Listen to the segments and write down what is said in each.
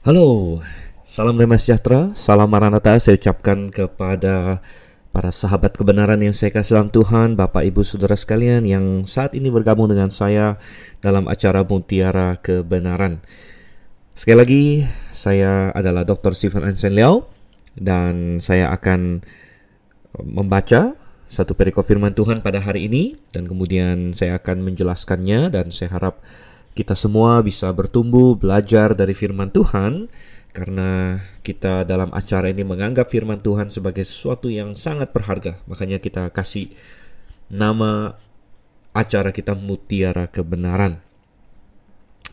Halo, salam damai sejahtera, salam Maranatha saya ucapkan kepada para sahabat kebenaran yang saya kasih dalam Tuhan, Bapak Ibu Saudara sekalian yang saat ini bergabung dengan saya dalam acara Mutiara Kebenaran. Sekali lagi, saya adalah Dr. Stephen Ansen Liao dan saya akan membaca satu perikop firman Tuhan pada hari ini dan kemudian saya akan menjelaskannya dan saya harap kita semua bisa bertumbuh, belajar dari firman Tuhan karena kita dalam acara ini menganggap firman Tuhan sebagai sesuatu yang sangat berharga. Makanya kita kasih nama acara kita Mutiara Kebenaran.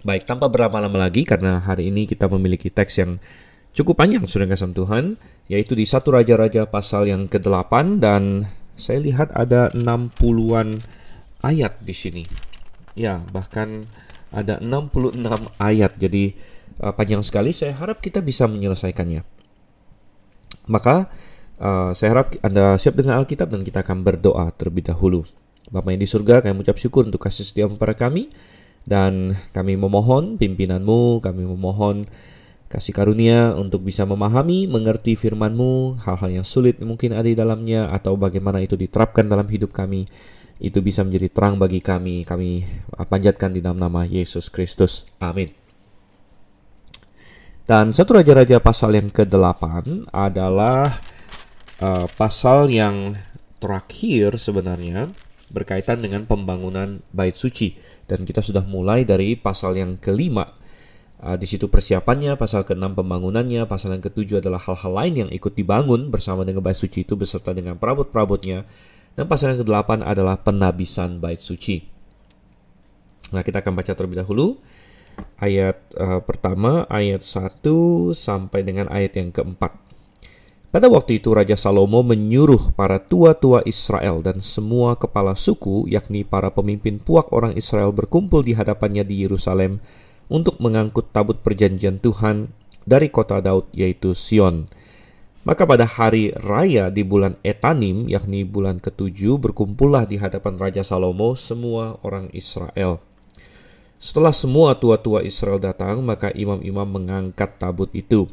Baik, tanpa berlama-lama lagi karena hari ini kita memiliki teks yang cukup panjang sudah kasih Tuhan, yaitu di 1 Raja-Raja pasal yang ke-8 dan saya lihat ada 60-an ayat di sini. Ya, bahkan ada 66 ayat, jadi panjang sekali. Saya harap kita bisa menyelesaikannya. Maka saya harap Anda siap dengan Alkitab dan kita akan berdoa terlebih dahulu. Bapa yang di surga, kami mengucap syukur untuk kasih setia-Mu kepada kami, dan kami memohon pimpinan-Mu, kami memohon kasih karunia untuk bisa memahami, mengerti firman-Mu, hal-hal yang sulit mungkin ada di dalamnya, atau bagaimana itu diterapkan dalam hidup kami. Itu bisa menjadi terang bagi kami. Kami panjatkan di dalam nama Yesus Kristus. Amin. Dan 1 Raja-Raja pasal yang ke-8 adalah pasal yang terakhir sebenarnya berkaitan dengan pembangunan Bait Suci. Dan kita sudah mulai dari pasal yang ke-5. Di situ persiapannya, pasal ke-6 pembangunannya, pasal yang ke-7 adalah hal-hal lain yang ikut dibangun bersama dengan Bait Suci itu beserta dengan perabot-perabotnya. Dan pasal yang ke-8 adalah penabisan Bait Suci. Nah, kita akan baca terlebih dahulu ayat pertama, ayat 1 sampai dengan ayat yang ke-4. Pada waktu itu Raja Salomo menyuruh para tua-tua Israel dan semua kepala suku, yakni para pemimpin puak orang Israel, berkumpul di hadapannya di Yerusalem untuk mengangkut tabut perjanjian Tuhan dari kota Daud, yaitu Sion. Maka pada hari raya di bulan Etanim, yakni bulan ke-7, berkumpullah di hadapan Raja Salomo semua orang Israel. Setelah semua tua-tua Israel datang, maka imam-imam mengangkat tabut itu.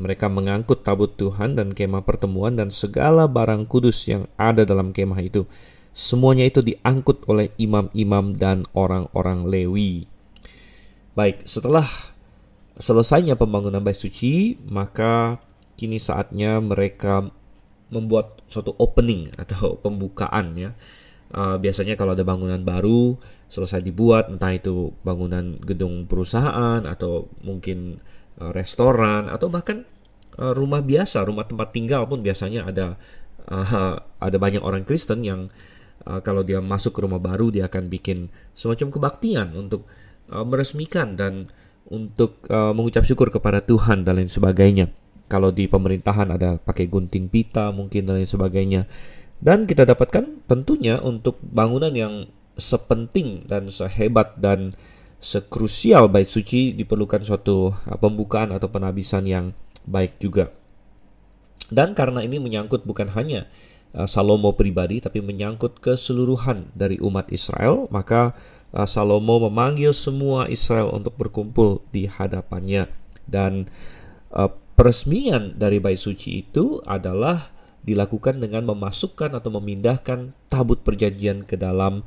Mereka mengangkut tabut Tuhan dan kemah pertemuan dan segala barang kudus yang ada dalam kemah itu. Semuanya itu diangkut oleh imam-imam dan orang-orang Lewi. Baik, setelah selesainya pembangunan Bait Suci, maka kini saatnya mereka membuat suatu opening atau pembukaan ya. Biasanya kalau ada bangunan baru selesai dibuat, entah itu bangunan gedung perusahaan atau mungkin restoran atau bahkan rumah biasa, rumah tempat tinggal pun biasanya ada banyak orang Kristen yang kalau dia masuk ke rumah baru dia akan bikin semacam kebaktian untuk meresmikan dan untuk mengucap syukur kepada Tuhan dan lain sebagainya. Kalau di pemerintahan ada pakai gunting pita mungkin dan lain sebagainya. Dan kita dapatkan tentunya untuk bangunan yang sepenting dan sehebat dan sekrusial Bait Suci diperlukan suatu pembukaan atau penabisan yang baik juga. Dan karena ini menyangkut bukan hanya Salomo pribadi tapi menyangkut keseluruhan dari umat Israel, maka Salomo memanggil semua Israel untuk berkumpul di hadapannya. Dan peresmian dari Bait Suci itu adalah dilakukan dengan memasukkan atau memindahkan tabut perjanjian ke dalam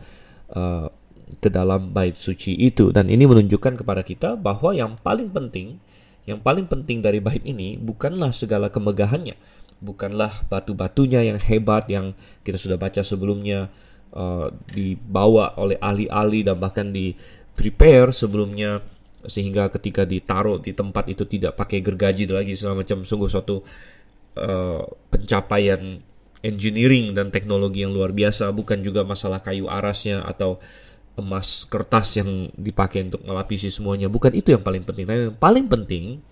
Bait Suci itu. Dan ini menunjukkan kepada kita bahwa yang paling penting dari bait ini bukanlah segala kemegahannya, bukanlah batu-batunya yang hebat yang kita sudah baca sebelumnya, dibawa oleh ahli-ahli dan bahkan di prepare sebelumnya sehingga ketika ditaruh di tempat itu tidak pakai gergaji lagi segala macam. Sungguh suatu pencapaian engineering dan teknologi yang luar biasa. Bukan juga masalah kayu arasnya atau emas kertas yang dipakai untuk melapisi semuanya. Bukan itu yang paling penting. Nah, yang paling penting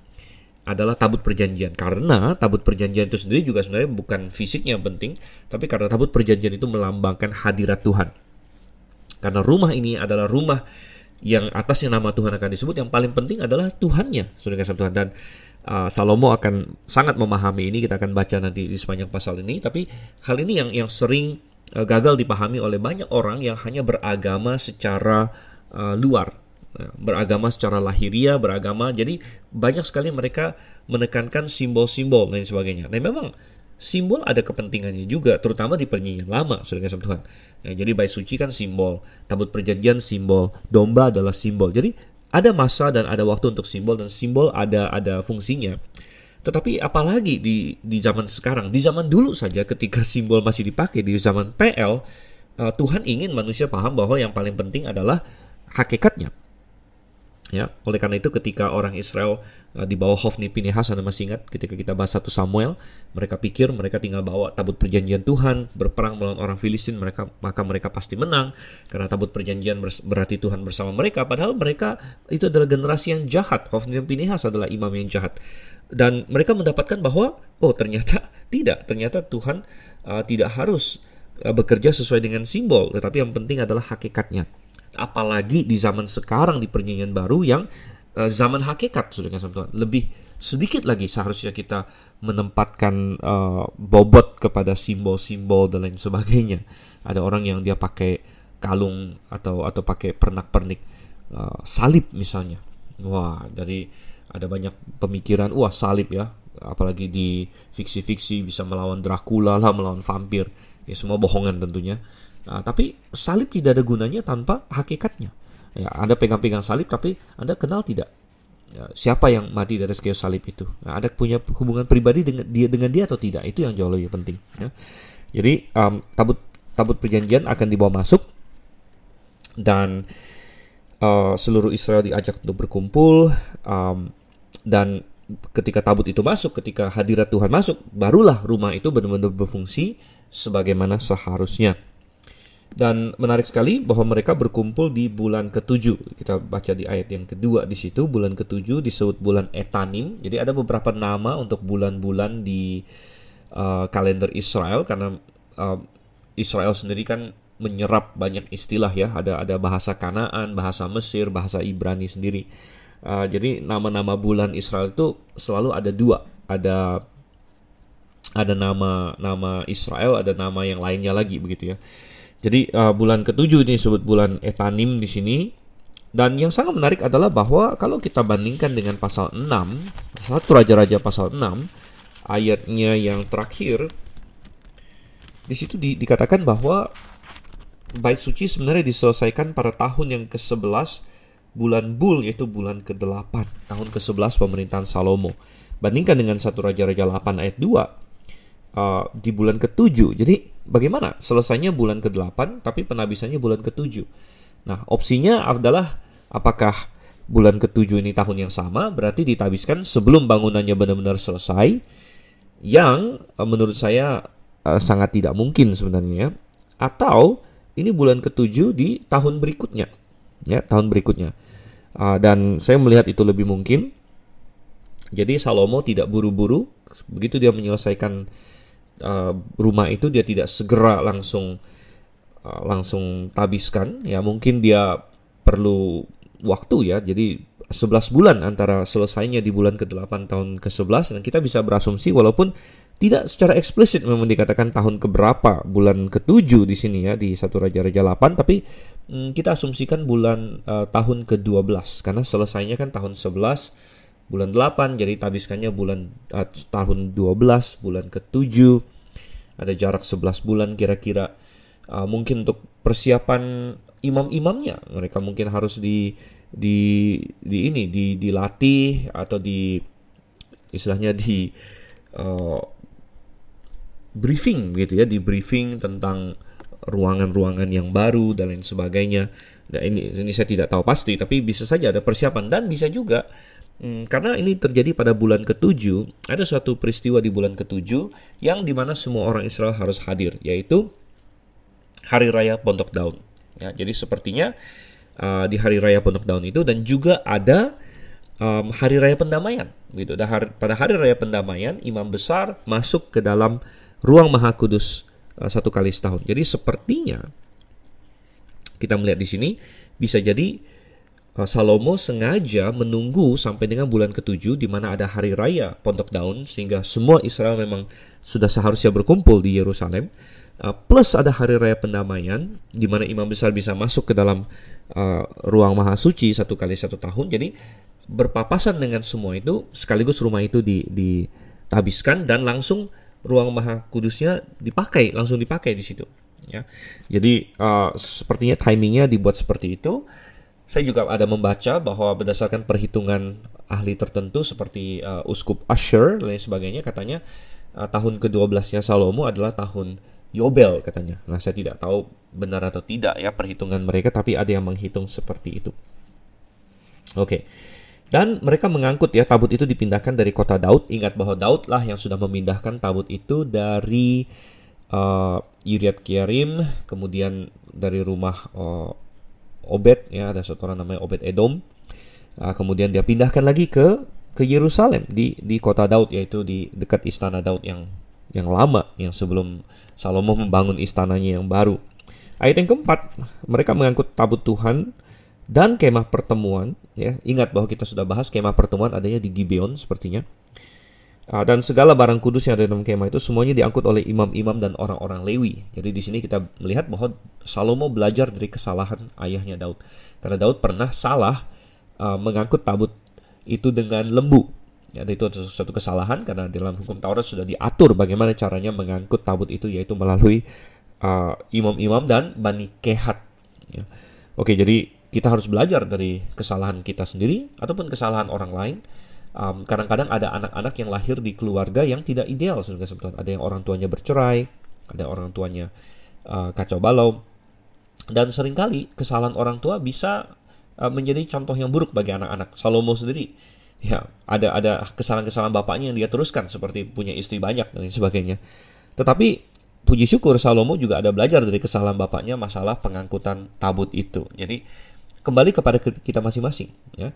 adalah tabut perjanjian. Karena tabut perjanjian itu sendiri juga sebenarnya bukan fisiknya yang penting, tapi karena tabut perjanjian itu melambangkan hadirat Tuhan. Karena rumah ini adalah rumah yang atasnya nama Tuhan akan disebut, yang paling penting adalah Tuhannya, saudara kasih Tuhan. Dan Salomo akan sangat memahami ini. Kita akan baca nanti di sepanjang pasal ini. Tapi hal ini yang sering gagal dipahami oleh banyak orang yang hanya beragama secara luar. beragama secara lahiria, beragama. Jadi banyak sekali mereka menekankan simbol-simbol dan sebagainya. Dan memang simbol ada kepentingannya juga, terutama di perjanjian lama, saudara kasih Tuhan. Ya, jadi bait suci kan simbol, tabut perjanjian simbol, domba adalah simbol. Jadi ada masa dan ada waktu untuk simbol, dan simbol ada fungsinya. Tetapi apalagi di zaman sekarang, di zaman dulu saja ketika simbol masih dipakai di zaman PL, Tuhan ingin manusia paham bahwa yang paling penting adalah hakikatnya. Ya, oleh karena itu ketika orang Israel di bawah Hofni Pinehas, Anda masih ingat ketika kita bahas 1 Samuel, mereka pikir mereka tinggal bawa tabut perjanjian Tuhan, berperang melawan orang Filistin, maka mereka pasti menang karena tabut perjanjian berarti Tuhan bersama mereka. Padahal mereka itu adalah generasi yang jahat. Hofni dan Pinehas adalah imam yang jahat. Dan mereka mendapatkan bahwa ternyata tidak, ternyata Tuhan tidak harus bekerja sesuai dengan simbol, tetapi yang penting adalah hakikatnya. Apalagi di zaman sekarang di perjanjian baru yang zaman hakikat, saudara Tuhan, lebih sedikit lagi seharusnya kita menempatkan bobot kepada simbol-simbol dan lain sebagainya. Ada orang yang dia pakai kalung atau pakai pernak-pernik salib misalnya. Wah, dari ada banyak pemikiran, salib ya, apalagi di fiksi-fiksi bisa melawan Dracula lah, melawan vampir. Ya semua bohongan tentunya. Tapi salib tidak ada gunanya tanpa hakikatnya. Ya, Anda pegang-pegang salib, tapi Anda kenal tidak siapa yang mati di atas kayu salib itu? Anda punya hubungan pribadi dengan dia atau tidak? Itu yang jauh lebih penting. Ya. Jadi tabut perjanjian akan dibawa masuk, dan seluruh Israel diajak untuk berkumpul, dan ketika tabut itu masuk, ketika hadirat Tuhan masuk, barulah rumah itu benar-benar berfungsi sebagaimana seharusnya. Dan menarik sekali bahwa mereka berkumpul di bulan ke-7. Kita baca di ayat yang kedua di situ, bulan ke-7 disebut bulan Etanim. Jadi ada beberapa nama untuk bulan-bulan di kalender Israel, karena Israel sendiri kan menyerap banyak istilah ya. Ada bahasa Kanaan, bahasa Mesir, bahasa Ibrani sendiri. Jadi nama-nama bulan Israel itu selalu ada dua. Ada nama Israel, ada nama yang lainnya lagi begitu ya. Jadi bulan ke-7 ini disebut bulan Etanim di sini. Dan yang sangat menarik adalah bahwa kalau kita bandingkan dengan pasal 6, 1 Raja-Raja pasal 6, ayatnya yang terakhir, di situ dikatakan bahwa bait suci sebenarnya diselesaikan pada tahun yang ke-11 bulan Bul, yaitu bulan ke-8, tahun ke-11 pemerintahan Salomo. Bandingkan dengan 1 Raja-Raja 8 ayat 2, di bulan ke-7. Jadi bagaimana selesainya bulan ke-8 tapi penabisannya bulan ke-7? Nah, opsinya adalah apakah bulan ke-7 ini tahun yang sama, berarti ditabiskan sebelum bangunannya benar-benar selesai, yang menurut saya sangat tidak mungkin sebenarnya, atau ini bulan ke-7 di tahun berikutnya, ya, tahun berikutnya. Dan saya melihat itu lebih mungkin. Jadi Salomo tidak buru-buru, begitu dia menyelesaikan rumah itu, dia tidak segera langsung tabiskan, ya mungkin dia perlu waktu ya. Jadi 11 bulan antara selesainya di bulan ke-8 tahun ke-11, dan kita bisa berasumsi walaupun tidak secara eksplisit memang dikatakan tahun keberapa bulan ke-7 di sini ya di 1 Raja-Raja 8, tapi kita asumsikan bulan tahun ke-12 karena selesainya kan tahun 11 bulan 8, jadi tabiskannya bulan tahun 12 bulan ke-7. Ada jarak 11 bulan kira-kira. Mungkin untuk persiapan imam-imamnya, mereka mungkin harus dilatih atau istilahnya briefing gitu ya, di briefing tentang ruangan-ruangan yang baru dan lain sebagainya. Nah, ini saya tidak tahu pasti, tapi bisa saja ada persiapan, dan bisa juga karena ini terjadi pada bulan ke-7, ada suatu peristiwa di bulan ke-7 yang dimana semua orang Israel harus hadir, yaitu Hari Raya Pondok Daun. Ya, jadi sepertinya di Hari Raya Pondok Daun itu, dan juga ada Hari Raya Pendamaian. Gitu. Pada Hari Raya Pendamaian, imam besar masuk ke dalam ruang Maha Kudus 1 kali setahun. Jadi sepertinya kita melihat di sini bisa jadi Salomo sengaja menunggu sampai dengan bulan ke-7 di mana ada hari raya Pondok Daun, sehingga semua Israel memang sudah seharusnya berkumpul di Yerusalem. Plus ada hari raya pendamaian di mana imam besar bisa masuk ke dalam ruang maha suci 1 kali 1 tahun. Jadi berpapasan dengan semua itu, sekaligus rumah itu dihabiskan dan langsung ruang maha kudusnya langsung dipakai di situ. Ya, jadi sepertinya timingnya dibuat seperti itu. Saya juga ada membaca bahwa berdasarkan perhitungan ahli tertentu seperti Uskup Usher dan lain sebagainya, katanya tahun ke-12-nya Salomo adalah tahun Yobel katanya. Nah, saya tidak tahu benar atau tidak ya perhitungan mereka, tapi ada yang menghitung seperti itu. Oke. Dan mereka mengangkut ya, tabut itu dipindahkan dari kota Daud. Ingat bahwa Daud lah yang sudah memindahkan tabut itu dari Kiriath Jearim, kemudian dari rumah Obed ya, ada satu orang namanya Obed Edom. Kemudian dia pindahkan lagi ke Yerusalem di kota Daud, yaitu di dekat istana Daud yang lama, yang sebelum Salomo membangun istananya yang baru. Ayat yang keempat, mereka mengangkut tabut Tuhan dan kemah pertemuan ya. Ingat bahwa kita sudah bahas kemah pertemuan adanya di Gibeon sepertinya. Dan segala barang kudus yang ada dalam kemah itu semuanya diangkut oleh imam-imam dan orang-orang Lewi. Jadi di sini kita melihat bahwa Salomo belajar dari kesalahan ayahnya Daud. Karena Daud pernah salah mengangkut tabut itu dengan lembu. Ya, itu suatu kesalahan karena dalam hukum Taurat sudah diatur bagaimana caranya mengangkut tabut itu, yaitu melalui imam-imam dan Bani Kehat. Ya. Oke, jadi kita harus belajar dari kesalahan kita sendiri ataupun kesalahan orang lain. Kadang-kadang ada anak-anak yang lahir di keluarga yang tidak ideal. Ada yang orang tuanya bercerai, ada orang tuanya kacau balau. Dan seringkali kesalahan orang tua bisa menjadi contoh yang buruk bagi anak-anak. Salomo sendiri, ya ada kesalahan-kesalahan bapaknya yang dia teruskan, seperti punya istri banyak dan lain sebagainya. Tetapi puji syukur Salomo juga ada belajar dari kesalahan bapaknya masalah pengangkutan tabut itu. Jadi kembali kepada kita masing-masing ya.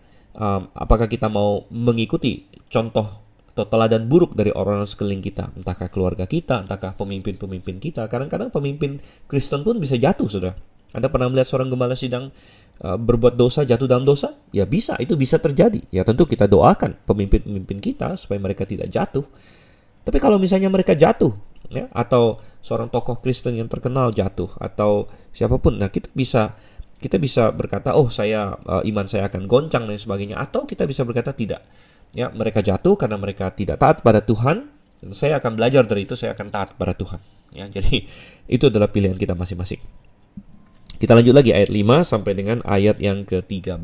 Apakah kita mau mengikuti contoh atau teladan buruk dari orang sekeliling kita, entahkah keluarga kita, entahkah pemimpin-pemimpin kita. Kadang-kadang pemimpin Kristen pun bisa jatuh, saudara. Anda pernah melihat seorang gembala sidang berbuat dosa, jatuh dalam dosa? Ya bisa, itu bisa terjadi. Ya tentu kita doakan pemimpin-pemimpin kita supaya mereka tidak jatuh. Tapi kalau misalnya mereka jatuh ya, atau seorang tokoh Kristen yang terkenal jatuh, atau siapapun, nah kita bisa berkata, oh iman saya akan goncang dan sebagainya. Atau kita bisa berkata tidak. Ya, mereka jatuh karena mereka tidak taat pada Tuhan. Dan saya akan belajar dari itu, saya akan taat pada Tuhan. Ya, jadi itu adalah pilihan kita masing-masing. Kita lanjut lagi ayat 5 sampai dengan ayat yang ke-13.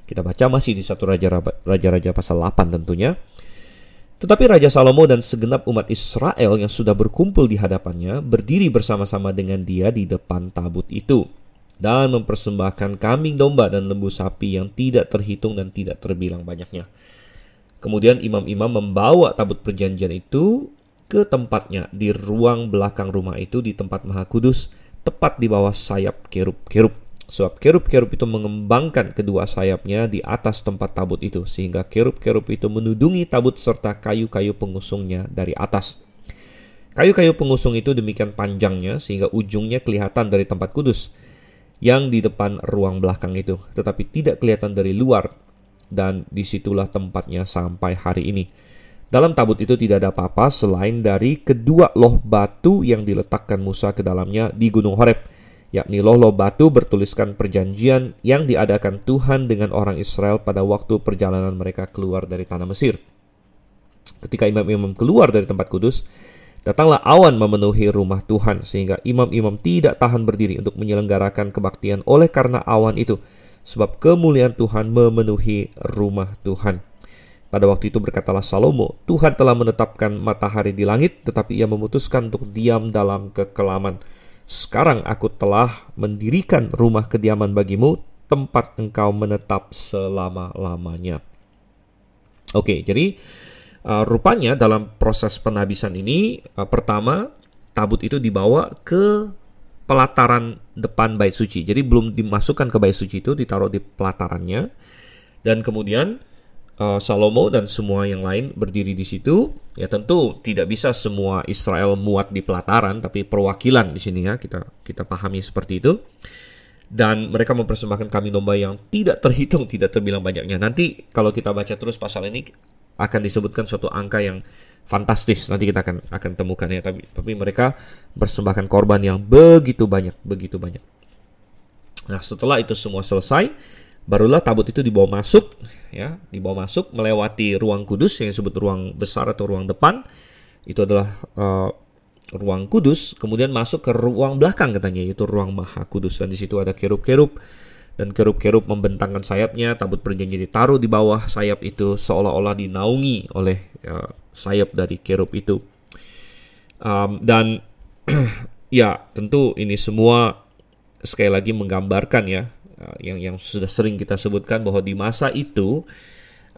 Kita baca masih di 1 Raja-Raja pasal 8 tentunya. Tetapi Raja Salomo dan segenap umat Israel yang sudah berkumpul di hadapannya berdiri bersama-sama dengan dia di depan tabut itu, dan mempersembahkan kambing domba dan lembu sapi yang tidak terhitung dan tidak terbilang banyaknya. Kemudian imam-imam membawa tabut perjanjian itu ke tempatnya di ruang belakang rumah itu di tempat maha kudus, tepat di bawah sayap kerub-kerub. Sebab kerub-kerub itu mengembangkan kedua sayapnya di atas tempat tabut itu, sehingga kerub-kerub itu menudungi tabut serta kayu-kayu pengusungnya dari atas. Kayu-kayu pengusung itu demikian panjangnya sehingga ujungnya kelihatan dari tempat kudus yang di depan ruang belakang itu, tetapi tidak kelihatan dari luar, dan disitulah tempatnya sampai hari ini. Dalam tabut itu tidak ada apa-apa selain dari kedua loh batu yang diletakkan Musa ke dalamnya di Gunung Horeb, yakni loh batu bertuliskan perjanjian yang diadakan Tuhan dengan orang Israel pada waktu perjalanan mereka keluar dari tanah Mesir. Ketika imam-imam keluar dari tempat kudus, datanglah awan memenuhi rumah Tuhan, sehingga imam-imam tidak tahan berdiri untuk menyelenggarakan kebaktian oleh karena awan itu, sebab kemuliaan Tuhan memenuhi rumah Tuhan. Pada waktu itu berkatalah Salomo, Tuhan telah menetapkan matahari di langit, tetapi ia memutuskan untuk diam dalam kekelaman. Sekarang aku telah mendirikan rumah kediaman bagimu, tempat engkau menetap selama-lamanya. Oke, jadi rupanya dalam proses penabisan ini, pertama tabut itu dibawa ke pelataran depan bait suci. Jadi belum dimasukkan ke bait suci itu, ditaruh di pelatarannya. Dan kemudian Salomo dan semua yang lain berdiri di situ. Ya tentu tidak bisa semua Israel muat di pelataran, tapi perwakilan di sini ya, kita pahami seperti itu. Dan mereka mempersembahkan kambing domba yang tidak terhitung, tidak terbilang banyaknya. Nanti kalau kita baca terus pasal ini akan disebutkan suatu angka yang fantastis. Nanti kita akan temukan ya. Tapi mereka persembahkan korban yang begitu banyak. Nah, setelah itu semua selesai, barulah tabut itu dibawa masuk, ya, dibawa masuk melewati ruang kudus yang disebut ruang besar atau ruang depan. Itu adalah ruang kudus, kemudian masuk ke ruang belakang katanya, yaitu ruang maha kudus, dan di situ ada kerub-kerub, dan kerub-kerub membentangkan sayapnya. Tabut perjanjian ditaruh di bawah sayap itu seolah-olah dinaungi oleh sayap dari kerub itu. Dan ya, tentu ini semua sekali lagi menggambarkan ya, yang sudah sering kita sebutkan bahwa di masa itu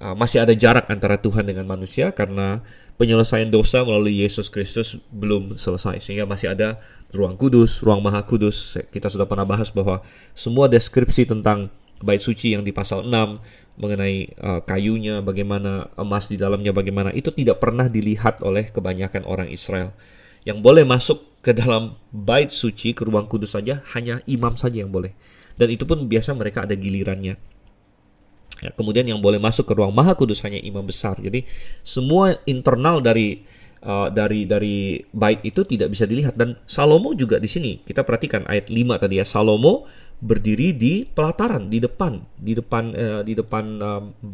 masih ada jarak antara Tuhan dengan manusia karena penyelesaian dosa melalui Yesus Kristus belum selesai, sehingga masih ada ruang kudus, ruang maha kudus. Kita sudah pernah bahas bahwa semua deskripsi tentang bait suci yang di pasal 6 mengenai kayunya, bagaimana emas di dalamnya, bagaimana itu tidak pernah dilihat oleh kebanyakan orang Israel. Yang boleh masuk ke dalam bait suci, ke ruang kudus saja, hanya imam saja yang boleh. Dan itu pun biasa mereka ada gilirannya. Ya, kemudian yang boleh masuk ke ruang maha kudus hanya imam besar. Jadi semua internal dari bait itu tidak bisa dilihat. Dan Salomo juga di sini, kita perhatikan ayat 5 tadi ya, Salomo berdiri di pelataran, di depan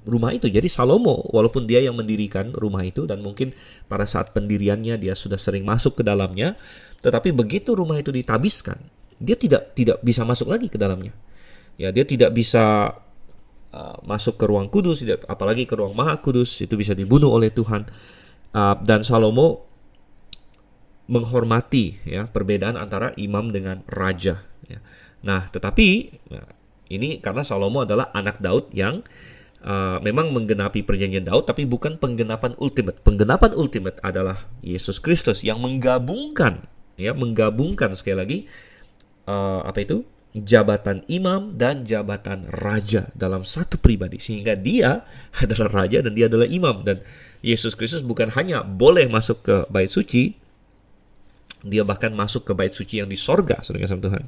rumah itu. Jadi Salomo, walaupun dia yang mendirikan rumah itu dan mungkin pada saat pendiriannya dia sudah sering masuk ke dalamnya, tetapi begitu rumah itu ditabiskan, dia tidak bisa masuk lagi ke dalamnya. Ya, dia tidak bisa masuk ke ruang kudus, apalagi ke ruang maha kudus, itu bisa dibunuh oleh Tuhan. Dan Salomo menghormati ya perbedaan antara imam dengan raja. Ya. Nah, tetapi ini karena Salomo adalah anak Daud yang memang menggenapi perjanjian Daud, tapi bukan penggenapan ultimate. Penggenapan ultimate adalah Yesus Kristus yang menggabungkan sekali lagi jabatan imam dan jabatan raja dalam satu pribadi, sehingga dia adalah raja dan dia adalah imam. Dan Yesus Kristus bukan hanya boleh masuk ke bait suci, dia bahkan masuk ke bait suci yang di sorga, saudara kasih Tuhan.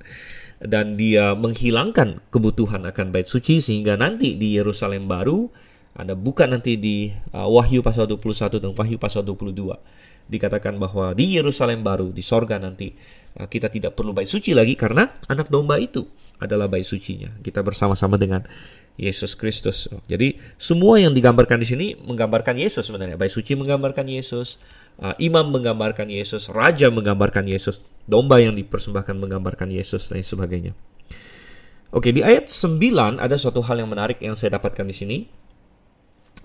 Dan dia menghilangkan kebutuhan akan bait suci, sehingga nanti di Yerusalem baru, Anda buka nanti di Wahyu pasal 21 dan Wahyu pasal 22, dikatakan bahwa di Yerusalem baru, di sorga nanti, kita tidak perlu bait suci lagi karena anak domba itu adalah bait sucinya. Kita bersama-sama dengan Yesus Kristus. Jadi semua yang digambarkan di sini menggambarkan Yesus sebenarnya. Bait suci menggambarkan Yesus, imam menggambarkan Yesus, raja menggambarkan Yesus, domba yang dipersembahkan menggambarkan Yesus, dan sebagainya. Oke, di ayat 9 ada suatu hal yang menarik yang saya dapatkan di sini.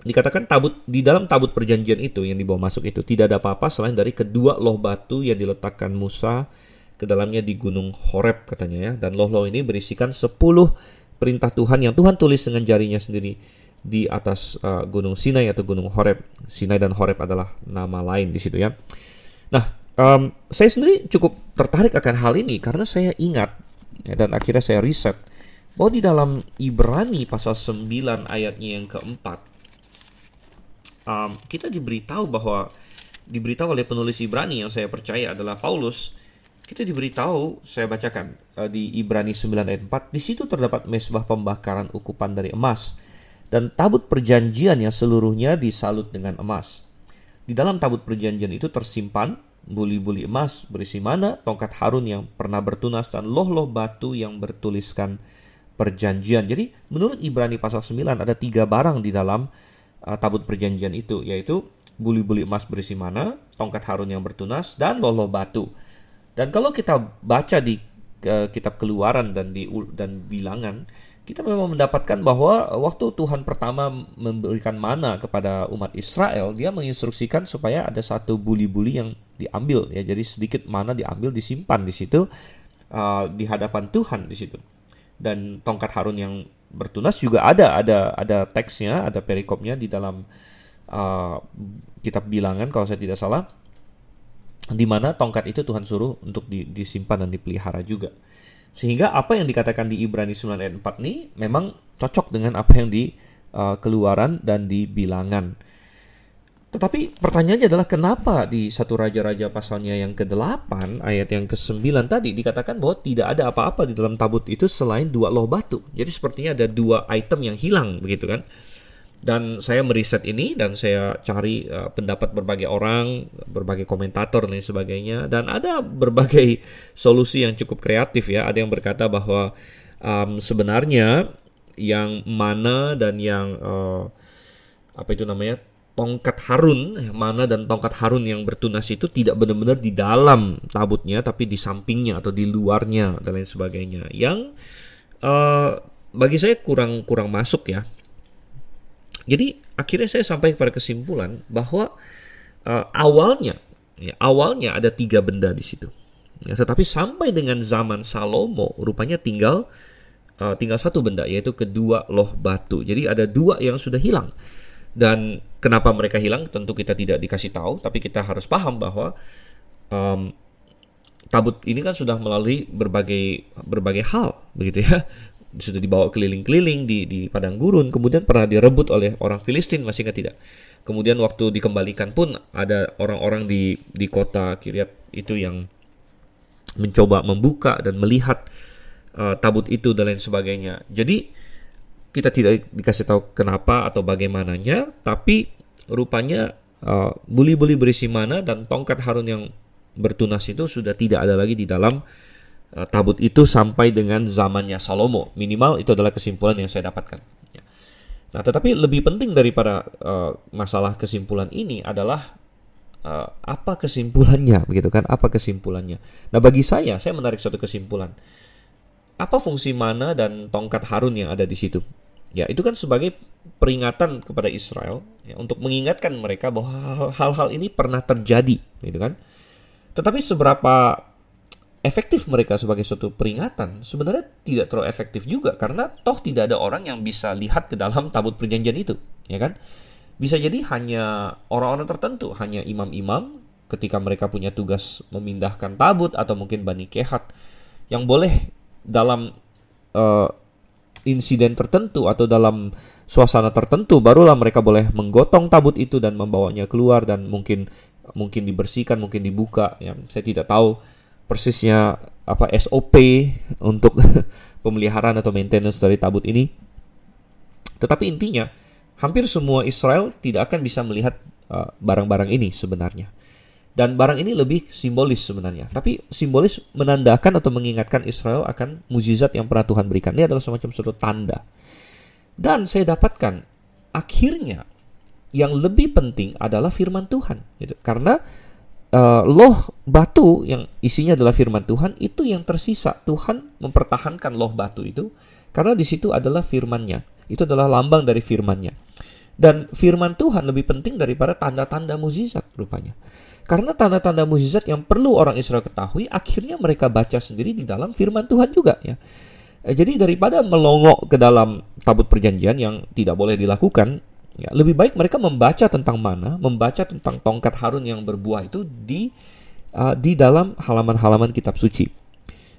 Dikatakan di dalam tabut perjanjian itu yang dibawa masuk itu tidak ada apa-apa selain dari kedua loh batu yang diletakkan Musa ke dalamnya di gunung Horeb katanya ya. Dan loh-loh ini berisikan 10 perintah Tuhan yang Tuhan tulis dengan jarinya sendiri di atas gunung Sinai atau gunung Horeb. Sinai dan Horeb adalah nama lain di situ ya. Nah, saya sendiri cukup tertarik akan hal ini karena saya ingat ya, dan akhirnya saya riset bahwa di dalam Ibrani pasal 9 ayatnya yang keempat, kita diberitahu oleh penulis Ibrani yang saya percaya adalah Paulus. Kita diberitahu, saya bacakan di Ibrani 9 ayat 4, di situ terdapat mezbah pembakaran ukupan dari emas dan tabut perjanjian yang seluruhnya disalut dengan emas. Di dalam tabut perjanjian itu tersimpan buli-buli emas berisi mana, tongkat Harun yang pernah bertunas, dan loh-loh batu yang bertuliskan perjanjian. Jadi menurut Ibrani pasal 9 ada 3 barang di dalam tabut perjanjian itu, yaitu buli-buli emas berisi mana, tongkat Harun yang bertunas, dan loh-loh batu. Dan kalau kita baca di kitab Keluaran dan Bilangan, kita memang mendapatkan bahwa waktu Tuhan pertama memberikan mana kepada umat Israel, dia menginstruksikan supaya ada satu buli-buli yang diambil ya. Jadi sedikit mana diambil, disimpan di situ di hadapan Tuhan di situ. Dan tongkat Harun yang bertunas juga ada teksnya, ada perikopnya di dalam kitab Bilangan kalau saya tidak salah, di mana tongkat itu Tuhan suruh untuk disimpan dan dipelihara juga. Sehingga apa yang dikatakan di Ibrani 9 ayat 4 ini memang cocok dengan apa yang di Keluaran dan di Bilangan. Tetapi pertanyaannya adalah kenapa di 1 Raja-Raja pasalnya yang ke-8 ayat yang ke-9 tadi dikatakan bahwa tidak ada apa-apa di dalam tabut itu selain 2 loh batu. Jadi sepertinya ada 2 item yang hilang begitu kan. Dan saya meriset ini dan saya cari pendapat berbagai orang, berbagai komentator dan sebagainya, dan ada berbagai solusi yang cukup kreatif ya. Ada yang berkata bahwa sebenarnya yang mana dan yang tongkat Harun, mana dan tongkat Harun yang bertunas itu tidak benar-benar di dalam tabutnya, tapi di sampingnya atau di luarnya dan lain sebagainya. Yang bagi saya kurang masuk ya. Jadi akhirnya saya sampai pada kesimpulan bahwa awalnya ada 3 benda di situ. Ya, tetapi sampai dengan zaman Salomo rupanya tinggal 1 benda, yaitu kedua loh batu. Jadi ada 2 yang sudah hilang. Dan kenapa mereka hilang tentu kita tidak dikasih tahu, tapi kita harus paham bahwa tabut ini kan sudah melalui berbagai hal, begitu ya. Sudah dibawa keliling-keliling di padang gurun, kemudian pernah direbut oleh orang Filistin, masih ingat tidak? Kemudian waktu dikembalikan pun ada orang-orang di kota Kiryat itu yang mencoba membuka dan melihat tabut itu dan lain sebagainya. Jadi kita tidak dikasih tahu kenapa atau bagaimananya, tapi rupanya buli-buli berisi mana dan tongkat Harun yang bertunas itu sudah tidak ada lagi di dalam tabut itu sampai dengan zamannya Salomo. Minimal itu adalah kesimpulan yang saya dapatkan. Nah, tetapi lebih penting daripada masalah kesimpulan ini adalah apa kesimpulannya, begitu kan? Apa kesimpulannya? Nah, bagi saya menarik suatu kesimpulan. Apa fungsi mana dan tongkat Harun yang ada di situ? Ya, itu kan sebagai peringatan kepada Israel ya, untuk mengingatkan mereka bahwa hal-hal ini pernah terjadi, gitu kan? Tetapi seberapa efektif mereka sebagai suatu peringatan sebenarnya tidak terlalu efektif juga, karena toh tidak ada orang yang bisa lihat ke dalam tabut perjanjian itu, ya kan? Bisa jadi hanya orang-orang tertentu, hanya imam-imam ketika mereka punya tugas memindahkan tabut, atau mungkin Bani Kehat yang boleh dalam insiden tertentu atau dalam suasana tertentu barulah mereka boleh menggotong tabut itu dan membawanya keluar, dan mungkin dibersihkan, mungkin dibuka. Ya, saya tidak tahu persisnya apa SOP untuk pemeliharaan atau maintenance dari tabut ini. Tetapi intinya hampir semua Israel tidak akan bisa melihat barang-barang ini sebenarnya. Dan barang ini lebih simbolis sebenarnya. Tapi simbolis menandakan atau mengingatkan Israel akan mukjizat yang pernah Tuhan berikan. Ini adalah semacam suatu tanda. Dan saya dapatkan akhirnya yang lebih penting adalah firman Tuhan. Gitu. Karena loh batu yang isinya adalah firman Tuhan itu yang tersisa. Tuhan mempertahankan loh batu itu karena di situ adalah firman-Nya. Itu adalah lambang dari firman-Nya. Dan firman Tuhan lebih penting daripada tanda-tanda mukjizat rupanya. Karena tanda-tanda mukjizat yang perlu orang Israel ketahui, akhirnya mereka baca sendiri di dalam firman Tuhan juga ya. Jadi daripada melongok ke dalam tabut perjanjian yang tidak boleh dilakukan, ya, lebih baik mereka membaca tentang mana, membaca tentang tongkat Harun yang berbuah itu di dalam halaman-halaman kitab suci.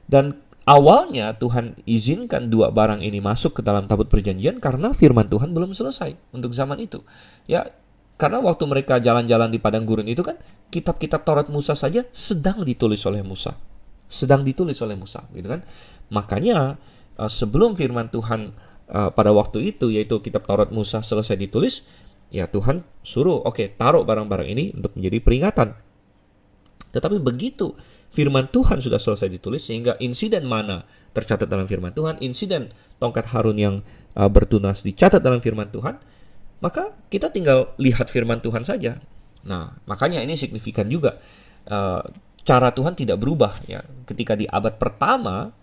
Dan awalnya Tuhan izinkan 2 barang ini masuk ke dalam tabut perjanjian karena firman Tuhan belum selesai untuk zaman itu. Ya, karena waktu mereka jalan-jalan di padang gurun itu kan kitab-kitab Taurat Musa saja sedang ditulis oleh Musa. Gitu kan? Makanya sebelum firman Tuhan pada waktu itu, yaitu kitab Taurat Musa selesai ditulis, ya Tuhan suruh, taruh barang-barang ini untuk menjadi peringatan. Tetapi begitu firman Tuhan sudah selesai ditulis, sehingga insiden mana tercatat dalam firman Tuhan, insiden tongkat Harun yang bertunas dicatat dalam firman Tuhan, maka kita tinggal lihat firman Tuhan saja. Nah, makanya ini signifikan juga. Cara Tuhan tidak berubah ya. Ketika di abad pertama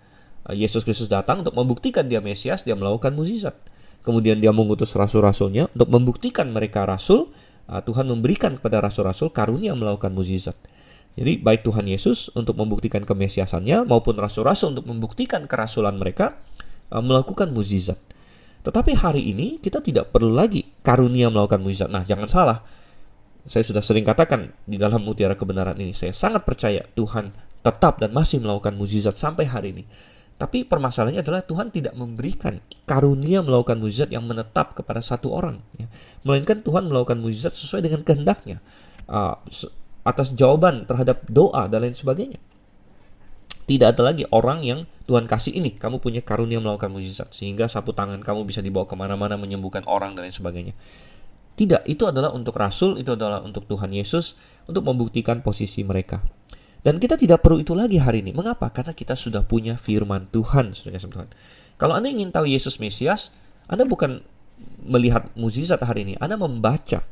Yesus Kristus datang untuk membuktikan dia Mesias, dia melakukan mukjizat. Kemudian dia mengutus rasul-rasulnya untuk membuktikan mereka rasul. Tuhan memberikan kepada rasul-rasul karunia melakukan mukjizat. Jadi baik Tuhan Yesus untuk membuktikan kemesiasannya maupun rasul-rasul untuk membuktikan kerasulan mereka melakukan mukjizat. Tetapi hari ini kita tidak perlu lagi karunia melakukan mukjizat. Nah, jangan salah. Saya sudah sering katakan di dalam mutiara kebenaran ini, saya sangat percaya Tuhan tetap dan masih melakukan mukjizat sampai hari ini. Tapi permasalahannya adalah Tuhan tidak memberikan karunia melakukan mukjizat yang menetap kepada satu orang. Ya. Melainkan Tuhan melakukan mukjizat sesuai dengan kehendaknya. Atas jawaban terhadap doa dan lain sebagainya. Tidak ada lagi orang yang Tuhan kasih ini, kamu punya karunia melakukan mukjizat, sehingga sapu tangan kamu bisa dibawa kemana-mana menyembuhkan orang dan lain sebagainya. Tidak, itu adalah untuk rasul, itu adalah untuk Tuhan Yesus, untuk membuktikan posisi mereka. Dan kita tidak perlu itu lagi hari ini. Mengapa? Karena kita sudah punya firman Tuhan, saudara kasih Tuhan. Kalau Anda ingin tahu Yesus Mesias, Anda bukan melihat mukjizat hari ini, Anda membaca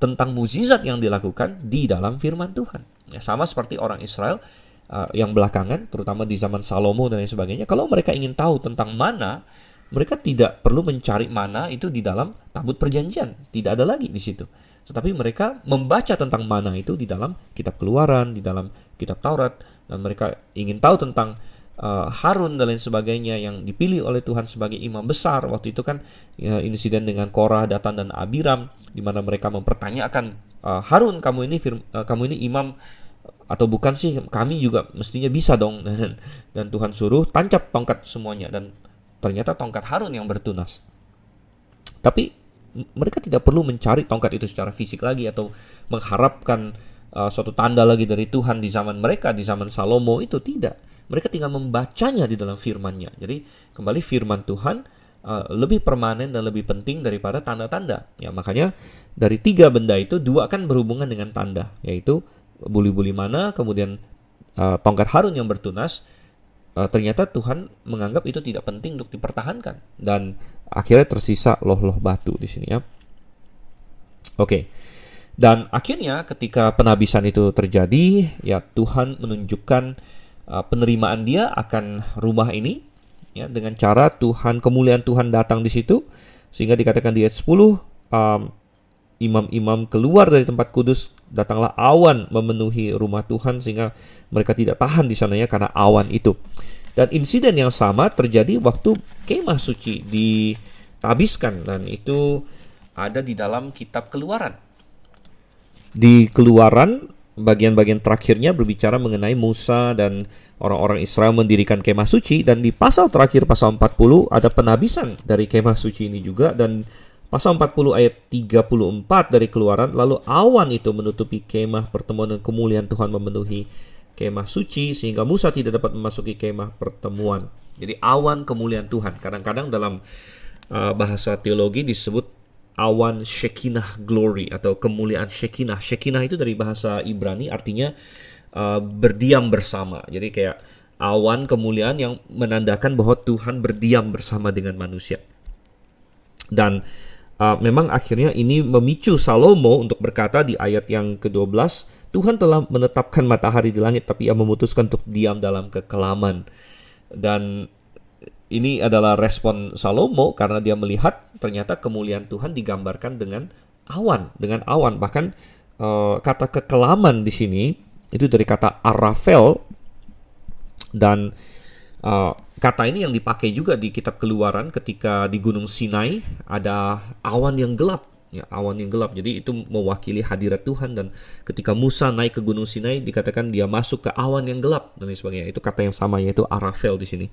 tentang mukjizat yang dilakukan di dalam firman Tuhan. Ya, sama seperti orang Israel yang belakangan, terutama di zaman Salomo dan lain sebagainya. Kalau mereka ingin tahu tentang mana, mereka tidak perlu mencari mana itu di dalam tabut perjanjian. Tidak ada lagi di situ. Tetapi mereka membaca tentang mana itu di dalam kitab Keluaran, di dalam kitab Taurat, dan mereka ingin tahu tentang Harun dan lain sebagainya yang dipilih oleh Tuhan sebagai imam besar. Waktu itu kan insiden dengan Korah, Datan, dan Abiram, di mana mereka mempertanyakan, Harun, kamu ini imam atau bukan sih? Kami juga mestinya bisa dong. Dan Tuhan suruh tancap tongkat semuanya, dan ternyata tongkat Harun yang bertunas. Tapi mereka tidak perlu mencari tongkat itu secara fisik lagi atau mengharapkan suatu tanda lagi dari Tuhan di zaman mereka, di zaman Salomo itu tidak. Mereka tinggal membacanya di dalam firman-Nya. Jadi kembali firman Tuhan lebih permanen dan lebih penting daripada tanda-tanda. Ya, makanya dari 3 benda itu 2 kan berhubungan dengan tanda, yaitu buli-buli mana, kemudian tongkat Harun yang bertunas. Ternyata Tuhan menganggap itu tidak penting untuk dipertahankan, dan akhirnya tersisa loh-loh batu di sini ya. Oke. Dan akhirnya ketika penabisan itu terjadi, ya Tuhan menunjukkan penerimaan Dia akan rumah ini ya, dengan cara kemuliaan Tuhan datang di situ, sehingga dikatakan di ayat 10, imam-imam keluar dari tempat kudus, datanglah awan memenuhi rumah Tuhan sehingga mereka tidak tahan di sananya karena awan itu. Dan insiden yang sama terjadi waktu kemah suci ditabiskan, dan itu ada di dalam kitab Keluaran. Di Keluaran bagian-bagian terakhirnya berbicara mengenai Musa dan orang-orang Israel mendirikan kemah suci, dan di pasal terakhir, pasal 40, ada penabisan dari kemah suci ini juga. Dan pasal 40 ayat 34 dari Keluaran, lalu awan itu menutupi kemah pertemuan dan kemuliaan Tuhan memenuhi kemah suci sehingga Musa tidak dapat memasuki kemah pertemuan. Jadi awan kemuliaan Tuhan. Kadang-kadang dalam bahasa teologi disebut awan Shekinah glory atau kemuliaan Shekinah. Shekinah itu dari bahasa Ibrani artinya berdiam bersama. Jadi kayak awan kemuliaan yang menandakan bahwa Tuhan berdiam bersama dengan manusia. Dan memang akhirnya ini memicu Salomo untuk berkata di ayat yang ke-12, Tuhan telah menetapkan matahari di langit, tapi Ia memutuskan untuk diam dalam kekelaman. Dan ini adalah respon Salomo karena dia melihat ternyata kemuliaan Tuhan digambarkan dengan awan. Bahkan kata kekelaman di sini itu dari kata arafel, dan kata ini yang dipakai juga di kitab Keluaran ketika di Gunung Sinai ada awan yang gelap. Ya, awan yang gelap. Jadi itu mewakili hadirat Tuhan, dan ketika Musa naik ke Gunung Sinai dikatakan dia masuk ke awan yang gelap dan lain sebagainya. Itu kata yang sama, yaitu arafel di sini.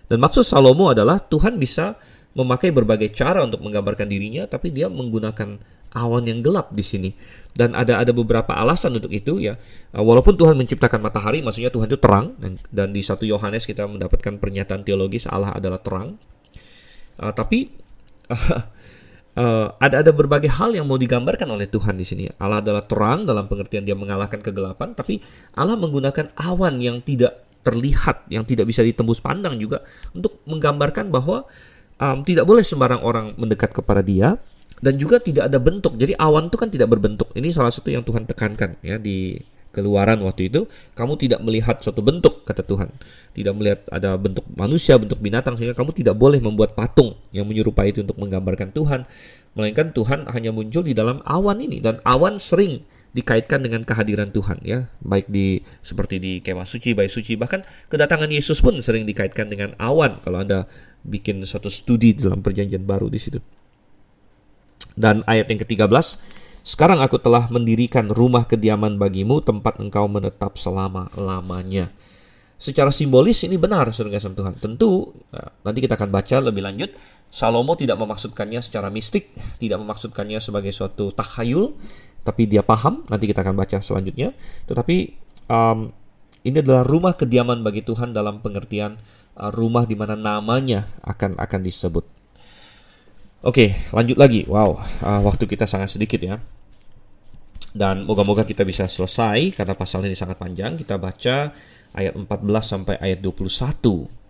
Dan maksud Salomo adalah Tuhan bisa memakai berbagai cara untuk menggambarkan dirinya, tapi dia menggunakan awan yang gelap di sini. Dan ada beberapa alasan untuk itu ya. Walaupun Tuhan menciptakan matahari, maksudnya Tuhan itu terang, dan di 1 Yohanes kita mendapatkan pernyataan teologis Allah adalah terang. Tapi ada berbagai hal yang mau digambarkan oleh Tuhan di sini. Allah adalah terang dalam pengertian Dia mengalahkan kegelapan, tapi Allah menggunakan awan yang tidak terlihat, yang tidak bisa ditembus pandang juga untuk menggambarkan bahwa tidak boleh sembarang orang mendekat kepada Dia, dan juga tidak ada bentuk. Jadi awan itu kan tidak berbentuk. Ini salah satu yang Tuhan tekankan ya di Keluaran waktu itu. Kamu tidak melihat suatu bentuk, kata Tuhan. Tidak melihat ada bentuk manusia, bentuk binatang, sehingga kamu tidak boleh membuat patung yang menyerupai itu untuk menggambarkan Tuhan. Melainkan Tuhan hanya muncul di dalam awan ini, dan awan sering dikaitkan dengan kehadiran Tuhan ya, baik seperti di kemah suci, bait suci, bahkan kedatangan Yesus pun sering dikaitkan dengan awan kalau Anda bikin suatu studi dalam Perjanjian Baru di situ. Dan ayat yang ke-13, sekarang aku telah mendirikan rumah kediaman bagimu, tempat engkau menetap selama-lamanya. Secara simbolis ini benar, saudara kasih Tuhan. Tentu nanti kita akan baca lebih lanjut. Salomo tidak memaksudkannya secara mistik, tidak memaksudkannya sebagai suatu takhayul, tapi dia paham. Nanti kita akan baca selanjutnya. Tetapi ini adalah rumah kediaman bagi Tuhan dalam pengertian rumah di mana namanya akan disebut. Oke, lanjut lagi. Wow, waktu kita sangat sedikit ya. Dan moga-moga kita bisa selesai karena pasal ini sangat panjang. Kita baca ayat 14 sampai ayat 21.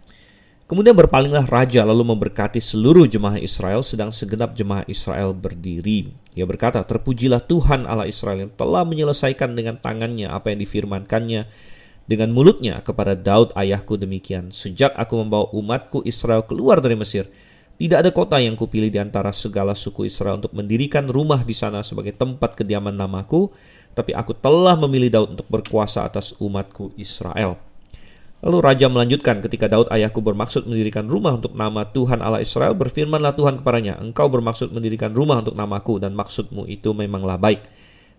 Kemudian berpalinglah raja lalu memberkati seluruh jemaah Israel, sedang segenap jemaah Israel berdiri. Ia berkata, terpujilah Tuhan Allah Israel yang telah menyelesaikan dengan tangannya apa yang difirmankannya dengan mulutnya kepada Daud ayahku demikian. Sejak aku membawa umatku Israel keluar dari Mesir, tidak ada kota yang kupilih di antara segala suku Israel untuk mendirikan rumah di sana sebagai tempat kediaman namaku, tapi aku telah memilih Daud untuk berkuasa atas umatku Israel. Lalu raja melanjutkan, ketika Daud ayahku bermaksud mendirikan rumah untuk nama Tuhan Allah Israel, berfirmanlah Tuhan kepadanya, engkau bermaksud mendirikan rumah untuk namaku, dan maksudmu itu memanglah baik.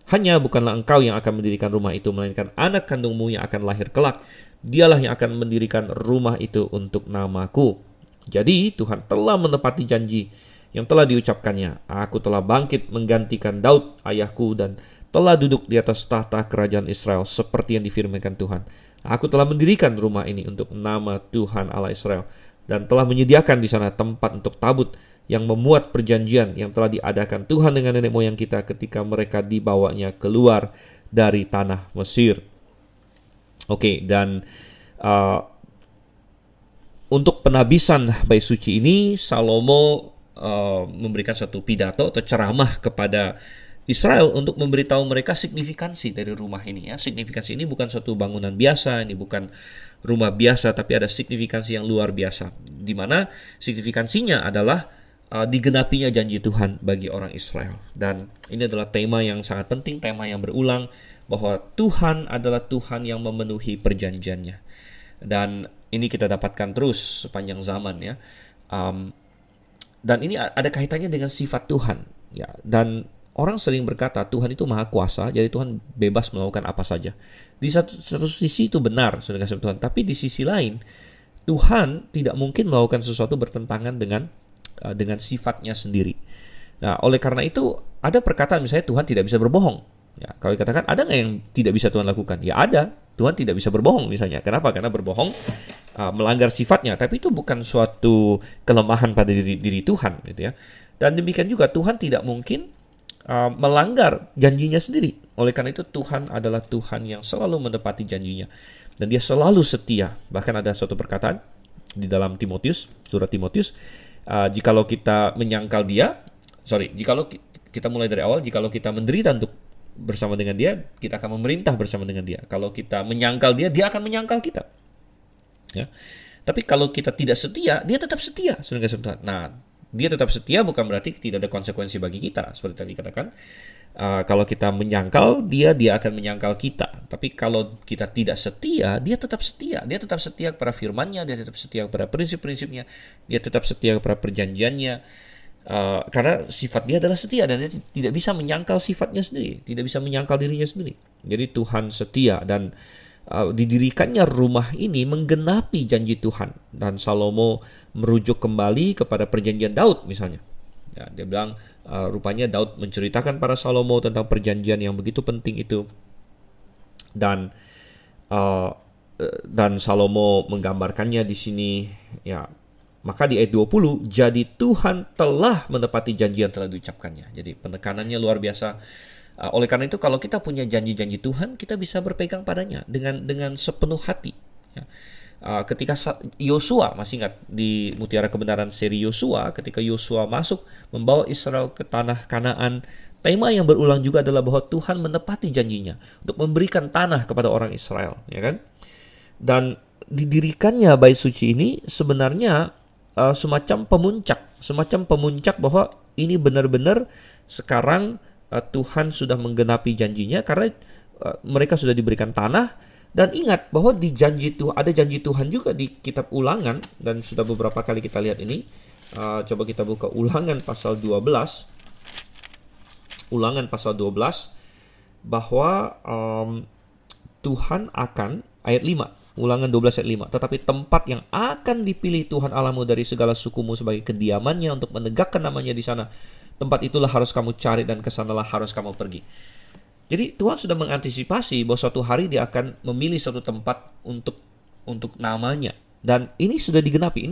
Hanya bukanlah engkau yang akan mendirikan rumah itu, melainkan anak kandungmu yang akan lahir kelak. Dialah yang akan mendirikan rumah itu untuk namaku. Jadi Tuhan telah menepati janji yang telah diucapkannya. Aku telah bangkit menggantikan Daud ayahku dan telah duduk di atas tahta kerajaan Israel seperti yang difirmankan Tuhan. Aku telah mendirikan rumah ini untuk nama Tuhan Allah Israel dan telah menyediakan di sana tempat untuk tabut yang memuat perjanjian yang telah diadakan Tuhan dengan nenek moyang kita ketika mereka dibawanya keluar dari tanah Mesir. Oke, dan untuk penabisan bait suci ini, Salomo memberikan suatu pidato atau ceramah kepada Israel untuk memberitahu mereka signifikansi dari rumah ini. Ya, signifikansi ini bukan suatu bangunan biasa, ini bukan rumah biasa, tapi ada signifikansi yang luar biasa. Di mana signifikansinya adalah digenapinya janji Tuhan bagi orang Israel. Dan ini adalah tema yang sangat penting, tema yang berulang, bahwa Tuhan adalah Tuhan yang memenuhi perjanjiannya. Dan ini kita dapatkan terus sepanjang zaman, ya. Dan ini ada kaitannya dengan sifat Tuhan, ya. Dan orang sering berkata Tuhan itu maha kuasa, jadi Tuhan bebas melakukan apa saja. Di satu sisi itu benar, saudara kasih Tuhan. Tapi di sisi lain, Tuhan tidak mungkin melakukan sesuatu bertentangan dengan sifatnya sendiri. Nah, oleh karena itu ada perkataan misalnya Tuhan tidak bisa berbohong. Ya, kalau dikatakan ada nggak yang tidak bisa Tuhan lakukan? Ya ada. Tuhan tidak bisa berbohong misalnya. Kenapa? Karena berbohong melanggar sifatnya. Tapi itu bukan suatu kelemahan pada diri Tuhan, gitu ya. Dan demikian juga Tuhan tidak mungkin melanggar janjinya sendiri. Oleh karena itu Tuhan adalah Tuhan yang selalu menepati janjinya. Dan dia selalu setia. Bahkan ada suatu perkataan di dalam Timotius, surat Timotius, jikalau kita mulai dari awal, jikalau kita menderita untuk bersama dengan dia, kita akan memerintah bersama dengan dia. Kalau kita menyangkal dia, dia akan menyangkal kita. Ya. Tapi kalau kita tidak setia, dia tetap setia. Nah, dia tetap setia bukan berarti tidak ada konsekuensi bagi kita. Seperti tadi katakan, kalau kita menyangkal dia akan menyangkal kita. Tapi kalau kita tidak setia, dia tetap setia. Dia tetap setia kepada firman-Nya, dia tetap setia kepada prinsip-prinsipnya, dia tetap setia kepada perjanjiannya. Karena sifat dia adalah setia dan dia tidak bisa menyangkal sifatnya sendiri, tidak bisa menyangkal dirinya sendiri. Jadi Tuhan setia dan didirikannya rumah ini menggenapi janji Tuhan. Dan Salomo merujuk kembali kepada perjanjian Daud misalnya. Ya, dia bilang rupanya Daud menceritakan pada Salomo tentang perjanjian yang begitu penting itu. Dan Salomo menggambarkannya di sini, ya. Maka di ayat 20, jadi Tuhan telah menepati janji yang telah diucapkannya. Jadi penekanannya luar biasa. Oleh karena itu kalau kita punya janji-janji Tuhan, kita bisa berpegang padanya dengan sepenuh hati. Ya. Ketika Yosua, masih ingat di Mutiara Kebenaran seri Yosua, ketika Yosua masuk membawa Israel ke tanah Kanaan, tema yang berulang juga adalah bahwa Tuhan menepati janjinya untuk memberikan tanah kepada orang Israel, ya kan? Dan didirikannya bait suci ini sebenarnya semacam pemuncak bahwa ini benar-benar sekarang Tuhan sudah menggenapi janjinya karena mereka sudah diberikan tanah. Dan ingat bahwa ada janji Tuhan juga di kitab Ulangan, dan sudah beberapa kali kita lihat ini. Coba kita buka Ulangan pasal 12. Ulangan pasal 12 bahwa Tuhan akan, ayat 5, Ulangan 12 ayat 5, tetapi tempat yang akan dipilih Tuhan Allahmu dari segala sukumu sebagai kediamannya untuk menegakkan namanya di sana, tempat itulah harus kamu cari dan kesanalah harus kamu pergi. Jadi Tuhan sudah mengantisipasi bahwa suatu hari dia akan memilih suatu tempat untuk namanya. Dan ini sudah digenapi,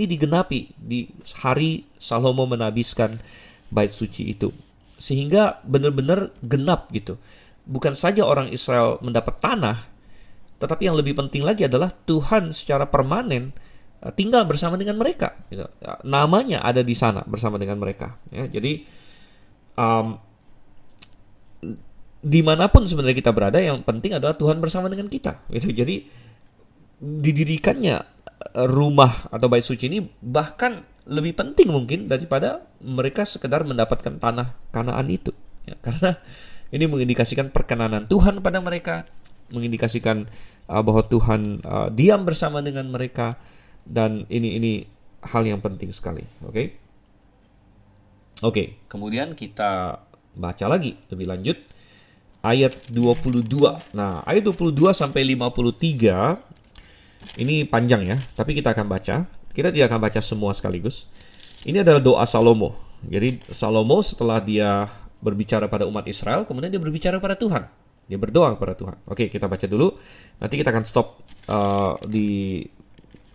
di hari Salomo menabiskan bait suci itu. Sehingga benar-benar genap gitu. bukan saja orang Israel mendapat tanah, tetapi yang lebih penting lagi adalah Tuhan secara permanen tinggal bersama dengan mereka. Gitu. Namanya ada di sana bersama dengan mereka. Ya, jadi dimanapun sebenarnya kita berada, yang penting adalah Tuhan bersama dengan kita. Gitu. Jadi didirikannya rumah atau bait suci ini bahkan lebih penting mungkin daripada mereka sekedar mendapatkan tanah Kanaan itu. Ya, karena ini mengindikasikan perkenanan Tuhan pada mereka, mengindikasikan bahwa Tuhan diam bersama dengan mereka, dan ini hal yang penting sekali. Oke, kemudian kita baca lagi lebih lanjut ayat 22. Nah, ayat 22 sampai 53 ini panjang ya, tapi kita akan baca. Kita tidak akan baca semua sekaligus. Ini adalah doa Salomo. Jadi Salomo setelah dia berbicara pada umat Israel, kemudian dia berbicara pada Tuhan. Dia berdoa kepada Tuhan. Oke, kita baca dulu. Nanti kita akan stop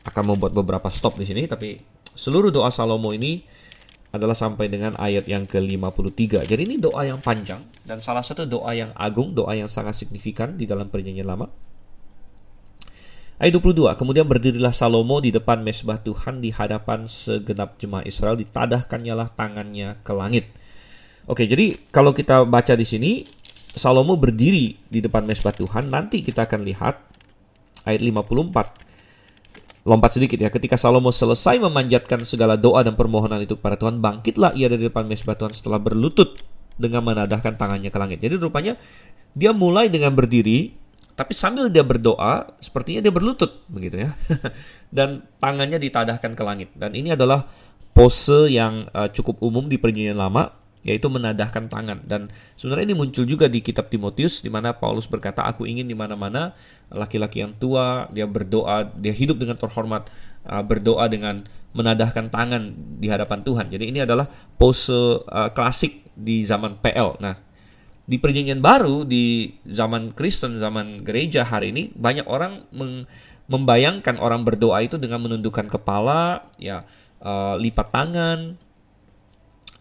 akan membuat beberapa stop di sini, tapi seluruh doa Salomo ini adalah sampai dengan ayat yang ke-53. Jadi ini doa yang panjang dan salah satu doa yang agung, doa yang sangat signifikan di dalam Perjanjian Lama. Ayat 22, kemudian berdirilah Salomo di depan mezbah Tuhan di hadapan segenap jemaah Israel, ditadahkannya lah tangannya ke langit. Oke, jadi kalau kita baca di sini, Salomo berdiri di depan mezbah Tuhan. Nanti kita akan lihat ayat 54. Lompat sedikit ya, ketika Salomo selesai memanjatkan segala doa dan permohonan itu kepada Tuhan, bangkitlah ia dari depan mezbah Tuhan setelah berlutut dengan menadahkan tangannya ke langit. Jadi rupanya dia mulai dengan berdiri, tapi sambil dia berdoa, sepertinya dia berlutut, begitu ya. Dan tangannya ditadahkan ke langit. Dan ini adalah pose yang cukup umum di Perjanjian Lama, yaitu menadahkan tangan. Dan sebenarnya ini muncul juga di kitab Timotius, di mana Paulus berkata, aku ingin di mana-mana laki-laki yang tua, dia berdoa, dia hidup dengan terhormat, berdoa dengan menadahkan tangan di hadapan Tuhan. Jadi ini adalah pose klasik di zaman PL. Nah, di Perjanjian Baru, di zaman Kristen, zaman gereja hari ini, banyak orang membayangkan orang berdoa itu dengan menundukkan kepala, ya, lipat tangan,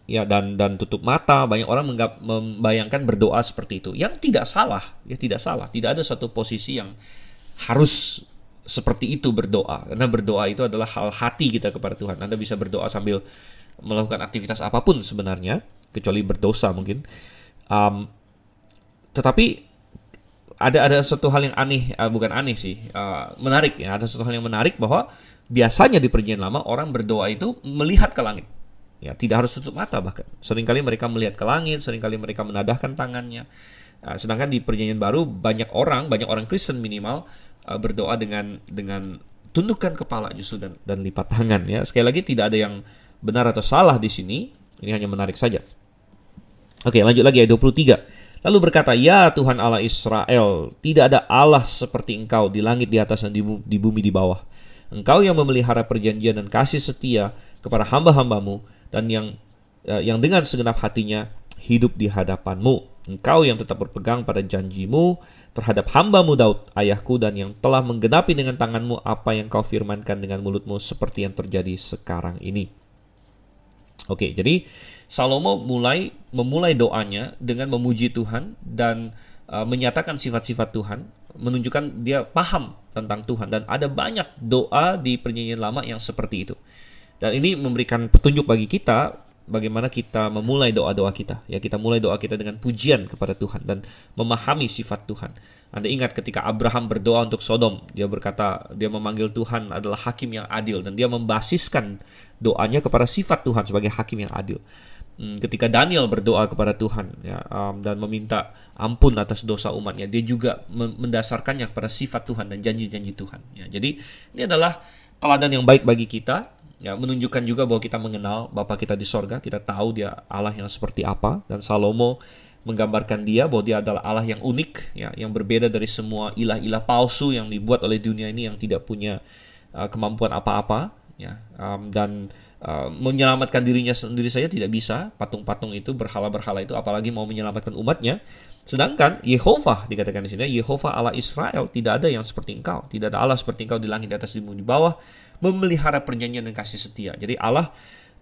ya, dan tutup mata. Banyak orang membayangkan berdoa seperti itu. Yang tidak salah, ya, tidak salah. Tidak ada satu posisi yang harus seperti itu berdoa. Karena berdoa itu adalah hal hati kita kepada Tuhan. Anda bisa berdoa sambil melakukan aktivitas apapun sebenarnya, kecuali berdosa mungkin. Tetapi ada satu hal yang aneh, bukan aneh sih, menarik ya. Ada satu hal yang menarik bahwa biasanya di Perjanjian Lama orang berdoa itu melihat ke langit. Ya, tidak harus tutup mata bahkan. Seringkali mereka melihat ke langit, seringkali mereka menadahkan tangannya. Sedangkan di Perjanjian Baru banyak orang Kristen minimal berdoa dengan tundukkan kepala justru dan lipat tangan ya. Sekali lagi tidak ada yang benar atau salah di sini. Ini hanya menarik saja. Oke, lanjut lagi ayat 23. Lalu berkata, ya Tuhan Allah Israel, tidak ada Allah seperti Engkau di langit di atas dan di bumi di bawah. Engkau yang memelihara perjanjian dan kasih setia kepada hamba-hambamu, dan yang dengan segenap hatinya hidup di hadapan-Mu. Engkau yang tetap berpegang pada janji-Mu terhadap hamba-Mu Daud, ayahku, dan yang telah menggenapi dengan tangan-Mu apa yang Kau firmankan dengan mulut-Mu, seperti yang terjadi sekarang ini. Oke, jadi Salomo memulai doanya dengan memuji Tuhan dan menyatakan sifat-sifat Tuhan, menunjukkan dia paham tentang Tuhan. Dan ada banyak doa di Perjanjian Lama yang seperti itu. Dan ini memberikan petunjuk bagi kita bagaimana kita memulai doa-doa kita. Ya, kita mulai doa kita dengan pujian kepada Tuhan dan memahami sifat Tuhan. Anda ingat ketika Abraham berdoa untuk Sodom, dia berkata, dia memanggil Tuhan adalah hakim yang adil, dan dia membasiskan doanya kepada sifat Tuhan sebagai hakim yang adil. Ketika Daniel berdoa kepada Tuhan, ya, dan meminta ampun atas dosa umatnya, dia juga mendasarkannya kepada sifat Tuhan dan janji-janji Tuhan. Ya, jadi ini adalah teladan yang baik bagi kita, ya, menunjukkan juga bahwa kita mengenal Bapa kita di sorga, kita tahu dia Allah yang seperti apa. Dan Salomo menggambarkan dia bahwa dia adalah Allah yang unik, ya, yang berbeda dari semua ilah-ilah palsu yang dibuat oleh dunia ini yang tidak punya kemampuan apa-apa, ya, dan menyelamatkan dirinya sendiri saja tidak bisa. Patung-patung itu, berhala-berhala itu, apalagi mau menyelamatkan umatnya. Sedangkan Yehova dikatakan di sini, Yehova Allah Israel, tidak ada yang seperti Engkau, tidak ada Allah seperti Engkau di langit, di atas, di bumi, di bawah, memelihara perjanjian dan kasih setia. Jadi Allah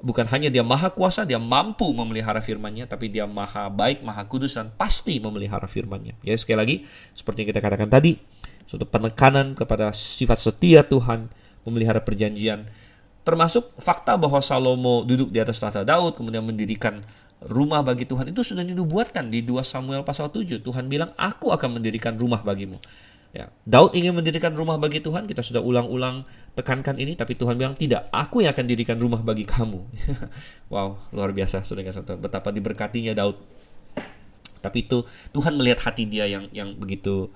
bukan hanya dia maha kuasa, dia mampu memelihara firman-Nya, tapi dia maha baik, maha kudus, dan pasti memelihara firman-Nya. Ya, sekali lagi, seperti yang kita katakan tadi, suatu penekanan kepada sifat setia Tuhan, memelihara perjanjian, termasuk fakta bahwa Salomo duduk di atas tahta Daud, kemudian mendirikan rumah bagi Tuhan, itu sudah dinubuatkan di 2 Samuel pasal 7. Tuhan bilang, aku akan mendirikan rumah bagimu. Ya, Daud ingin mendirikan rumah bagi Tuhan, kita sudah ulang-ulang tekankan ini, tapi Tuhan bilang tidak, aku yang akan dirikan rumah bagi kamu. Wow, luar biasa, saudara-saudara, betapa diberkatinya Daud. Tapi itu Tuhan melihat hati dia yang begitu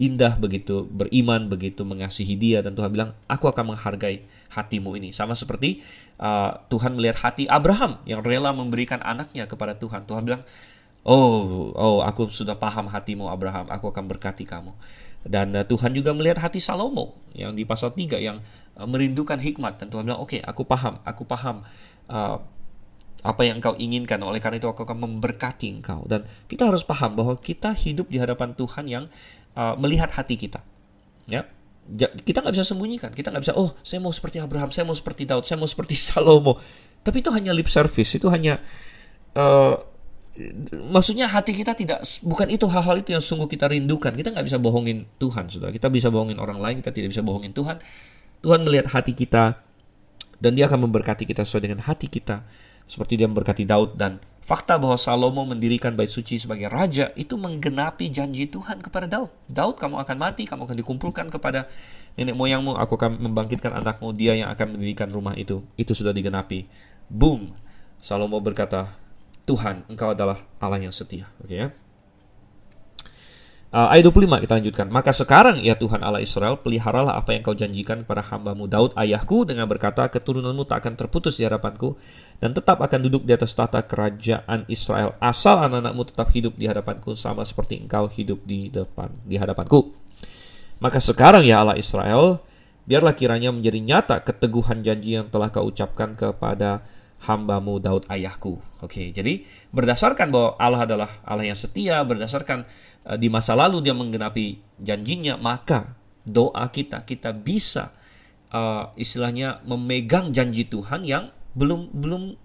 indah, begitu beriman, begitu mengasihi dia, dan Tuhan bilang, aku akan menghargai hatimu ini. Sama seperti Tuhan melihat hati Abraham yang rela memberikan anaknya kepada Tuhan. Tuhan bilang, oh, aku sudah paham hatimu Abraham, aku akan berkati kamu. Dan Tuhan juga melihat hati Salomo yang di pasal 3 yang merindukan hikmat, dan Tuhan bilang, oke, aku paham apa yang engkau inginkan, oleh karena itu aku akan memberkati engkau. Dan kita harus paham bahwa kita hidup di hadapan Tuhan yang melihat hati kita. Ya, kita nggak bisa sembunyikan, kita nggak bisa, oh, saya mau seperti Abraham, saya mau seperti Daud, saya mau seperti Salomo. Tapi itu hanya lip service, itu hanya maksudnya hati kita bukan itu, hal-hal itu yang sungguh kita rindukan. Kita nggak bisa bohongin Tuhan, saudara. Kita bisa bohongin orang lain, kita tidak bisa bohongin Tuhan. Tuhan melihat hati kita, dan dia akan memberkati kita sesuai dengan hati kita, seperti dia memberkati Daud. Dan fakta bahwa Salomo mendirikan bait suci sebagai raja, itu menggenapi janji Tuhan kepada Daud. Daud, kamu akan mati, kamu akan dikumpulkan kepada nenek moyangmu, aku akan membangkitkan anakmu, dia yang akan mendirikan rumah itu. Itu sudah digenapi. Boom, Salomo berkata, Tuhan, engkau adalah Allah yang setia. Oke, ya. Ayat 25 kita lanjutkan. Maka sekarang ya Tuhan Allah Israel, peliharalah apa yang kau janjikan kepada hambamu Daud ayahku, dengan berkata, keturunanmu tak akan terputus di hadapanku, dan tetap akan duduk di atas tahta kerajaan Israel, asal anak-anakmu tetap hidup di hadapanku, sama seperti engkau hidup di hadapanku. Maka sekarang ya Allah Israel, biarlah kiranya menjadi nyata keteguhan janji yang telah kau ucapkan kepada hambamu Daud ayahku. Oke, jadi berdasarkan bahwa Allah adalah Allah yang setia, berdasarkan di masa lalu dia menggenapi janjinya, maka doa kita bisa istilahnya memegang janji Tuhan yang belum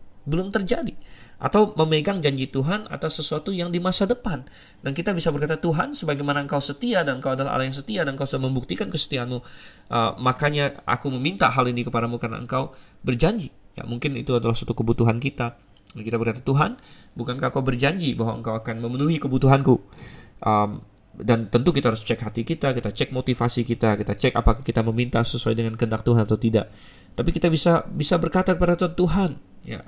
terjadi, atau memegang janji Tuhan atas sesuatu yang di masa depan. Dan kita bisa berkata, Tuhan, sebagaimana engkau setia dan engkau adalah Allah yang setia dan engkau sudah membuktikan kesetiaanmu, makanya aku meminta hal ini kepadamu karena engkau berjanji. Ya, mungkin itu adalah suatu kebutuhan kita. Dan kita berkata, Tuhan, bukankah kau berjanji bahwa engkau akan memenuhi kebutuhanku? Dan tentu kita harus cek hati kita cek motivasi kita cek apakah kita meminta sesuai dengan kehendak Tuhan atau tidak. Tapi kita bisa berkata kepada Tuhan, ya,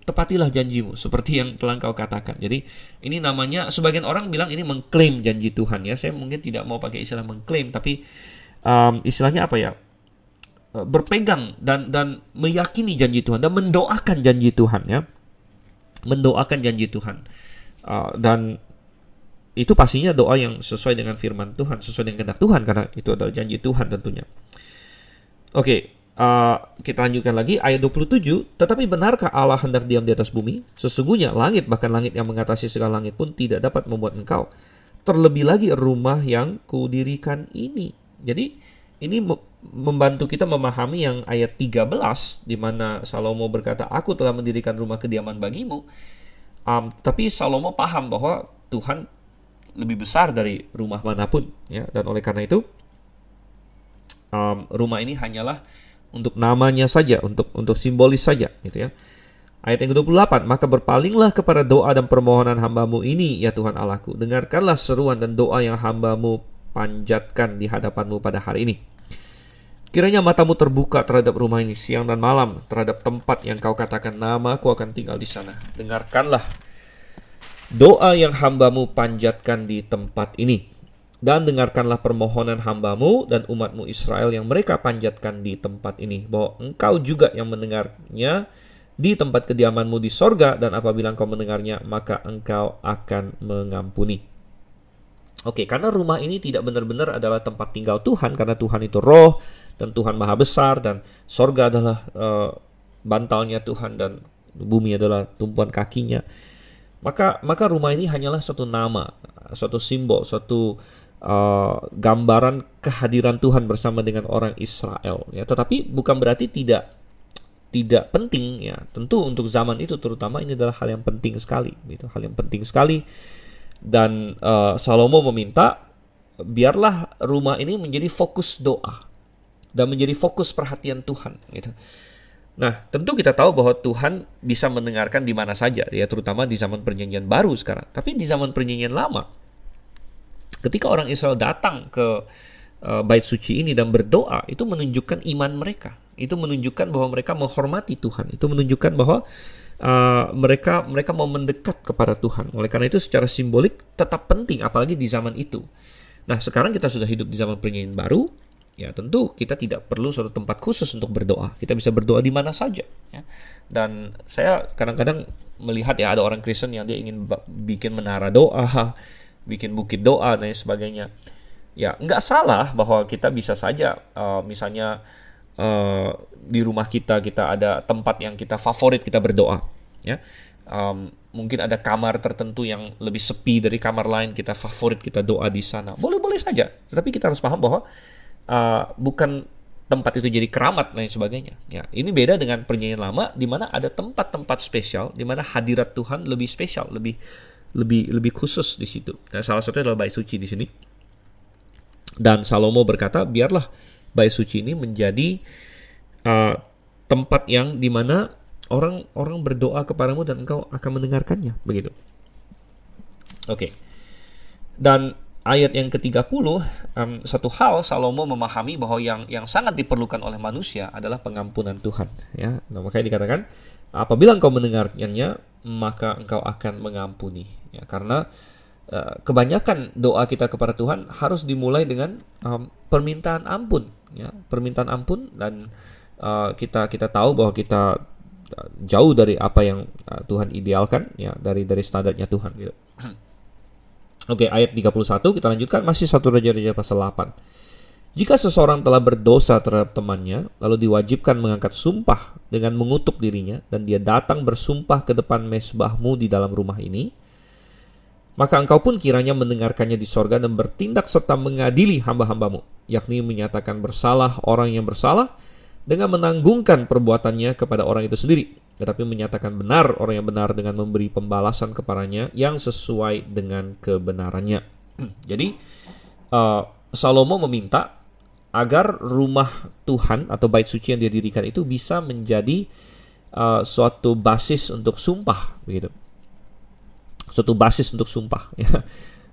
tepatilah janjimu seperti yang telah engkau katakan. Jadi ini namanya, sebagian orang bilang ini mengklaim janji Tuhan. Ya, saya mungkin tidak mau pakai istilah mengklaim, tapi istilahnya apa ya? Berpegang dan meyakini janji Tuhan dan mendoakan janji Tuhan, ya, mendoakan janji Tuhan, dan itu pastinya doa yang sesuai dengan firman Tuhan, sesuai dengan kehendak Tuhan, karena itu adalah janji Tuhan tentunya. Oke, kita lanjutkan lagi ayat 27. Tetapi benarkah Allah hendak diam di atas bumi? Sesungguhnya langit, bahkan langit yang mengatasi segala langit pun tidak dapat membuat engkau. Terlebih lagi rumah yang kudirikan ini. Jadi ini membantu kita memahami yang ayat 13, di mana Salomo berkata, aku telah mendirikan rumah kediaman bagimu. Tapi Salomo paham bahwa Tuhan lebih besar dari rumah manapun, ya, dan oleh karena itu rumah ini hanyalah untuk namanya saja, untuk simbolis saja, gitu ya. Ayat yang ke-28, maka berpalinglah kepada doa dan permohonan hambamu ini, ya Tuhan Allahku. Dengarkanlah seruan dan doa yang hambamu panjatkan di hadapanmu pada hari ini. Kiranya matamu terbuka terhadap rumah ini siang dan malam, terhadap tempat yang kau katakan namaku akan tinggal di sana. Dengarkanlah doa yang hambamu panjatkan di tempat ini, dan dengarkanlah permohonan hambamu dan umatmu Israel yang mereka panjatkan di tempat ini, bahwa engkau juga yang mendengarnya di tempat kediamanmu di sorga, dan apabila engkau mendengarnya, maka engkau akan mengampuni. Oke, karena rumah ini tidak benar-benar adalah tempat tinggal Tuhan, karena Tuhan itu roh, dan Tuhan maha besar, dan sorga adalah bantalnya Tuhan, dan bumi adalah tumpuan kakinya. Maka rumah ini hanyalah suatu nama, suatu simbol, suatu gambaran kehadiran Tuhan bersama dengan orang Israel. Ya, tetapi bukan berarti tidak tidak penting, ya tentu untuk zaman itu terutama ini adalah hal yang penting sekali, gitu, hal yang penting sekali. Dan Salomo meminta biarlah rumah ini menjadi fokus doa dan menjadi fokus perhatian Tuhan, gitu. Nah, tentu kita tahu bahwa Tuhan bisa mendengarkan di mana saja, ya terutama di zaman perjanjian baru sekarang. Tapi di zaman perjanjian lama, ketika orang Israel datang ke bait suci ini dan berdoa, itu menunjukkan iman mereka. Itu menunjukkan bahwa mereka menghormati Tuhan. Itu menunjukkan bahwa mereka mau mendekat kepada Tuhan. Oleh karena itu secara simbolik tetap penting, apalagi di zaman itu. Nah, sekarang kita sudah hidup di zaman perjanjian baru. Ya tentu kita tidak perlu suatu tempat khusus untuk berdoa. Kita bisa berdoa di mana saja, ya. Dan saya kadang-kadang melihat ya ada orang Kristen yang dia ingin bikin menara doa, bikin bukit doa dan sebagainya. Ya nggak salah bahwa kita bisa saja misalnya di rumah kita ada tempat yang kita favorit kita berdoa, ya. Mungkin ada kamar tertentu yang lebih sepi dari kamar lain, kita favorit kita doa di sana. Boleh-boleh saja. Tetapi kita harus paham bahwa bukan tempat itu jadi keramat dan lain sebagainya. Ya, ini beda dengan perjanjian lama di mana ada tempat-tempat spesial di mana hadirat Tuhan lebih spesial, lebih khusus di situ. Dan salah satunya adalah bait suci di sini. Dan Salomo berkata, biarlah bait suci ini menjadi tempat yang di mana orang berdoa kepadamu dan engkau akan mendengarkannya, begitu. Oke. Dan ayat yang ke-30, satu hal Salomo memahami bahwa yang sangat diperlukan oleh manusia adalah pengampunan Tuhan, ya. Nah, makanya dikatakan apabila engkau mendengarkannya maka engkau akan mengampuni, ya. Karena kebanyakan doa kita kepada Tuhan harus dimulai dengan permintaan ampun, ya, permintaan ampun. Dan kita tahu bahwa kita jauh dari apa yang Tuhan idealkan, ya, dari standarnya Tuhan, gitu. Oke, ayat 31 kita lanjutkan, masih 1 Raja-Raja pasal 8. Jika seseorang telah berdosa terhadap temannya, lalu diwajibkan mengangkat sumpah dengan mengutuk dirinya, dan dia datang bersumpah ke depan mezbahmu di dalam rumah ini, maka engkau pun kiranya mendengarkannya di sorga dan bertindak serta mengadili hamba-hambamu, yakni menyatakan bersalah orang yang bersalah dengan menanggungkan perbuatannya kepada orang itu sendiri, tetapi menyatakan benar orang yang benar dengan memberi pembalasan kepadanya yang sesuai dengan kebenarannya. Jadi Salomo meminta agar rumah Tuhan atau bait suci yang dia dirikan itu bisa menjadi suatu basis untuk sumpah, begitu. Suatu basis untuk sumpah, ya.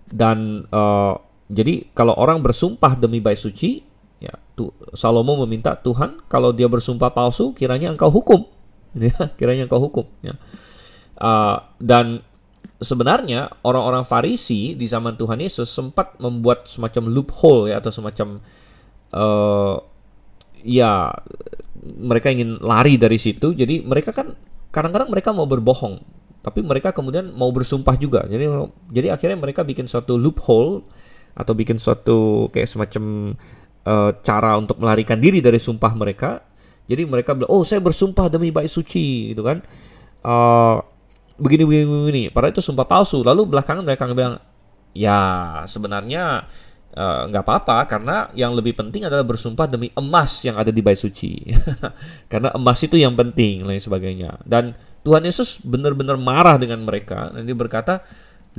Dan jadi kalau orang bersumpah demi bait suci, ya, Salomo meminta Tuhan kalau dia bersumpah palsu kiranya engkau hukum. Ya, kiranya engkau hukum, ya. Dan sebenarnya orang-orang Farisi di zaman Tuhan Yesus sempat membuat semacam loophole, ya, atau semacam ya mereka ingin lari dari situ. Jadi mereka kan kadang-kadang mereka mau berbohong, tapi mereka kemudian mau bersumpah juga. Jadi akhirnya mereka bikin suatu loophole atau bikin suatu kayak semacam cara untuk melarikan diri dari sumpah mereka. Jadi mereka bilang, oh saya bersumpah demi bait suci, gitu kan, begini. Padahal itu sumpah palsu. Lalu belakangan mereka bilang, ya sebenarnya nggak apa-apa, karena yang lebih penting adalah bersumpah demi emas yang ada di bait suci. Karena emas itu yang penting, lain sebagainya. Dan Tuhan Yesus benar-benar marah dengan mereka. Dan dia berkata,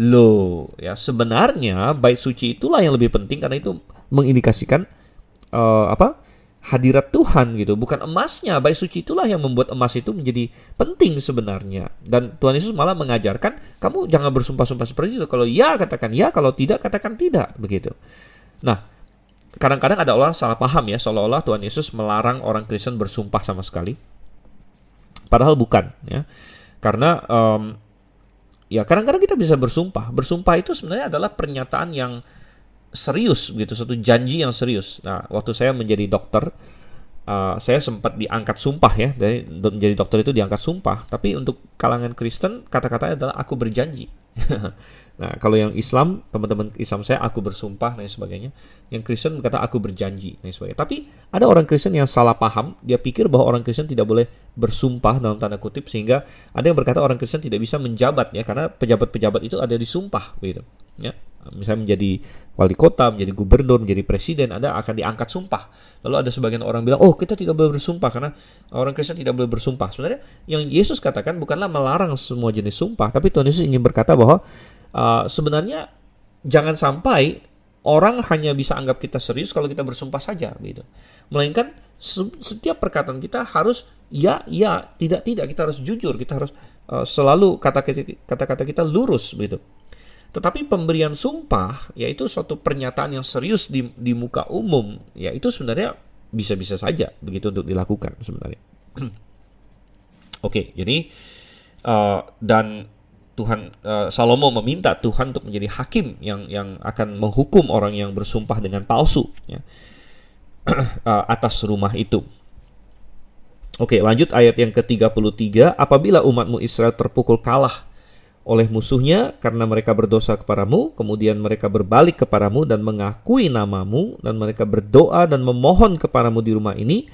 loh, ya sebenarnya bait suci itulah yang lebih penting, karena itu mengindikasikan hadirat Tuhan, gitu, bukan emasnya. Bait suci itulah yang membuat emas itu menjadi penting sebenarnya. Dan Tuhan Yesus malah mengajarkan, kamu jangan bersumpah-sumpah seperti itu. Kalau ya katakan ya, kalau tidak katakan tidak, begitu. Nah, kadang-kadang ada orang salah paham, ya, seolah-olah Tuhan Yesus melarang orang Kristen bersumpah sama sekali. Padahal bukan, ya. Karena ya kadang-kadang kita bisa bersumpah. Bersumpah itu sebenarnya adalah pernyataan yang serius, begitu, satu janji yang serius. Nah, waktu saya menjadi dokter, saya sempat diangkat sumpah, ya. Dari menjadi dokter itu diangkat sumpah. Tapi untuk kalangan Kristen, kata-katanya adalah aku berjanji. Nah, kalau yang Islam, teman-teman Islam saya, aku bersumpah dan sebagainya. Yang Kristen berkata aku berjanji dan sebagainya. Tapi ada orang Kristen yang salah paham. Dia pikir bahwa orang Kristen tidak boleh bersumpah dalam tanda kutip, sehingga ada yang berkata orang Kristen tidak bisa menjabat, ya, karena pejabat-pejabat itu ada disumpah, begitu, ya. Misalnya menjadi wali kota, menjadi gubernur, menjadi presiden, Anda akan diangkat sumpah. Lalu ada sebagian orang bilang, oh kita tidak boleh bersumpah karena orang Kristen tidak boleh bersumpah. Sebenarnya yang Yesus katakan bukanlah melarang semua jenis sumpah, tapi Tuhan Yesus ingin berkata bahwa sebenarnya jangan sampai orang hanya bisa anggap kita serius kalau kita bersumpah saja, gitu. Melainkan setiap perkataan kita harus ya, tidak, kita harus jujur, kita harus selalu kata-kata kita lurus, begitu. Tetapi pemberian sumpah, yaitu suatu pernyataan yang serius di muka umum, ya itu sebenarnya bisa-bisa saja begitu untuk dilakukan sebenarnya. Oke, jadi dan Tuhan Salomo meminta Tuhan untuk menjadi hakim yang akan menghukum orang yang bersumpah dengan palsu, ya, atas rumah itu. Oke, lanjut ayat yang ke-33. Apabila umatmu Israel terpukul kalah oleh musuhnya karena mereka berdosa kepadamu, kemudian mereka berbalik kepadamu dan mengakui namamu, dan mereka berdoa dan memohon kepadamu di rumah ini,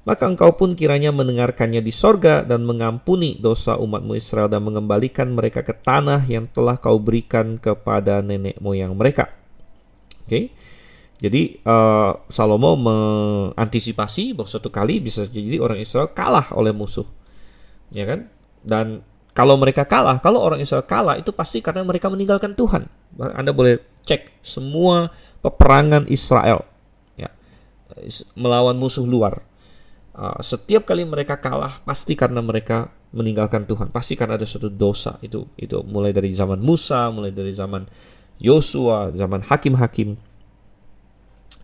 maka engkau pun kiranya mendengarkannya di sorga dan mengampuni dosa umatmu Israel dan mengembalikan mereka ke tanah yang telah kau berikan kepada nenek moyang mereka. Oke. Jadi Salomo mengantisipasi bahwa suatu kali bisa jadi orang Israel kalah oleh musuh, ya kan? Dan kalau mereka kalah, kalau orang Israel kalah itu pasti karena mereka meninggalkan Tuhan. Anda boleh cek semua peperangan Israel, ya, melawan musuh luar. Setiap kali mereka kalah pasti karena mereka meninggalkan Tuhan, pasti karena ada suatu dosa. Itu mulai dari zaman Musa, mulai dari zaman Yosua, zaman hakim-hakim.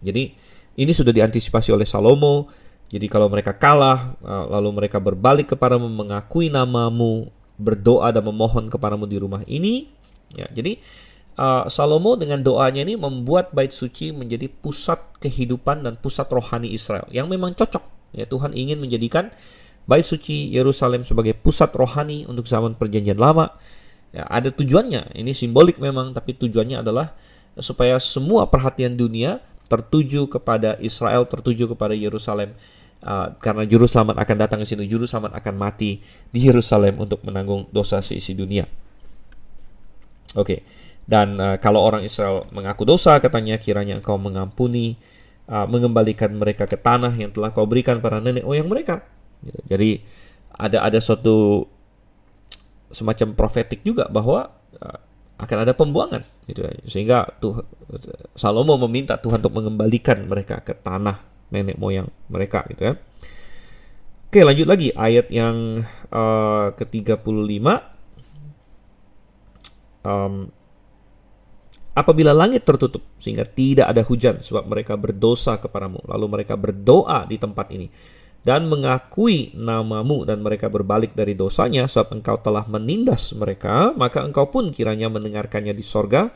Jadi ini sudah diantisipasi oleh Salomo. Jadi kalau mereka kalah, lalu mereka berbalik kepadamu, mengakui namamu, berdoa dan memohon kepadamu di rumah ini, ya. Jadi Salomo dengan doanya ini membuat bait suci menjadi pusat kehidupan dan pusat rohani Israel yang memang cocok. Ya, Tuhan ingin menjadikan bait suci Yerusalem sebagai pusat rohani untuk zaman Perjanjian Lama. Ya, ada tujuannya. Ini simbolik memang, tapi tujuannya adalah supaya semua perhatian dunia tertuju kepada Israel, tertuju kepada Yerusalem, karena juru selamat akan datang ke sini, juru selamat akan mati di Yerusalem untuk menanggung dosa seisi dunia. Oke. Dan kalau orang Israel mengaku dosa, katanya kiranya engkau mengampuni, mengembalikan mereka ke tanah yang telah kau berikan para nenek moyang mereka. Jadi ada suatu semacam profetik juga bahwa akan ada pembuangan, gitu ya. Sehingga Salomo meminta Tuhan untuk mengembalikan mereka ke tanah nenek moyang mereka, gitu ya. Oke, lanjut lagi ayat yang ke-35. Apabila langit tertutup sehingga tidak ada hujan sebab mereka berdosa kepadamu, lalu mereka berdoa di tempat ini dan mengakui namamu, dan mereka berbalik dari dosanya sebab engkau telah menindas mereka, maka engkau pun kiranya mendengarkannya di sorga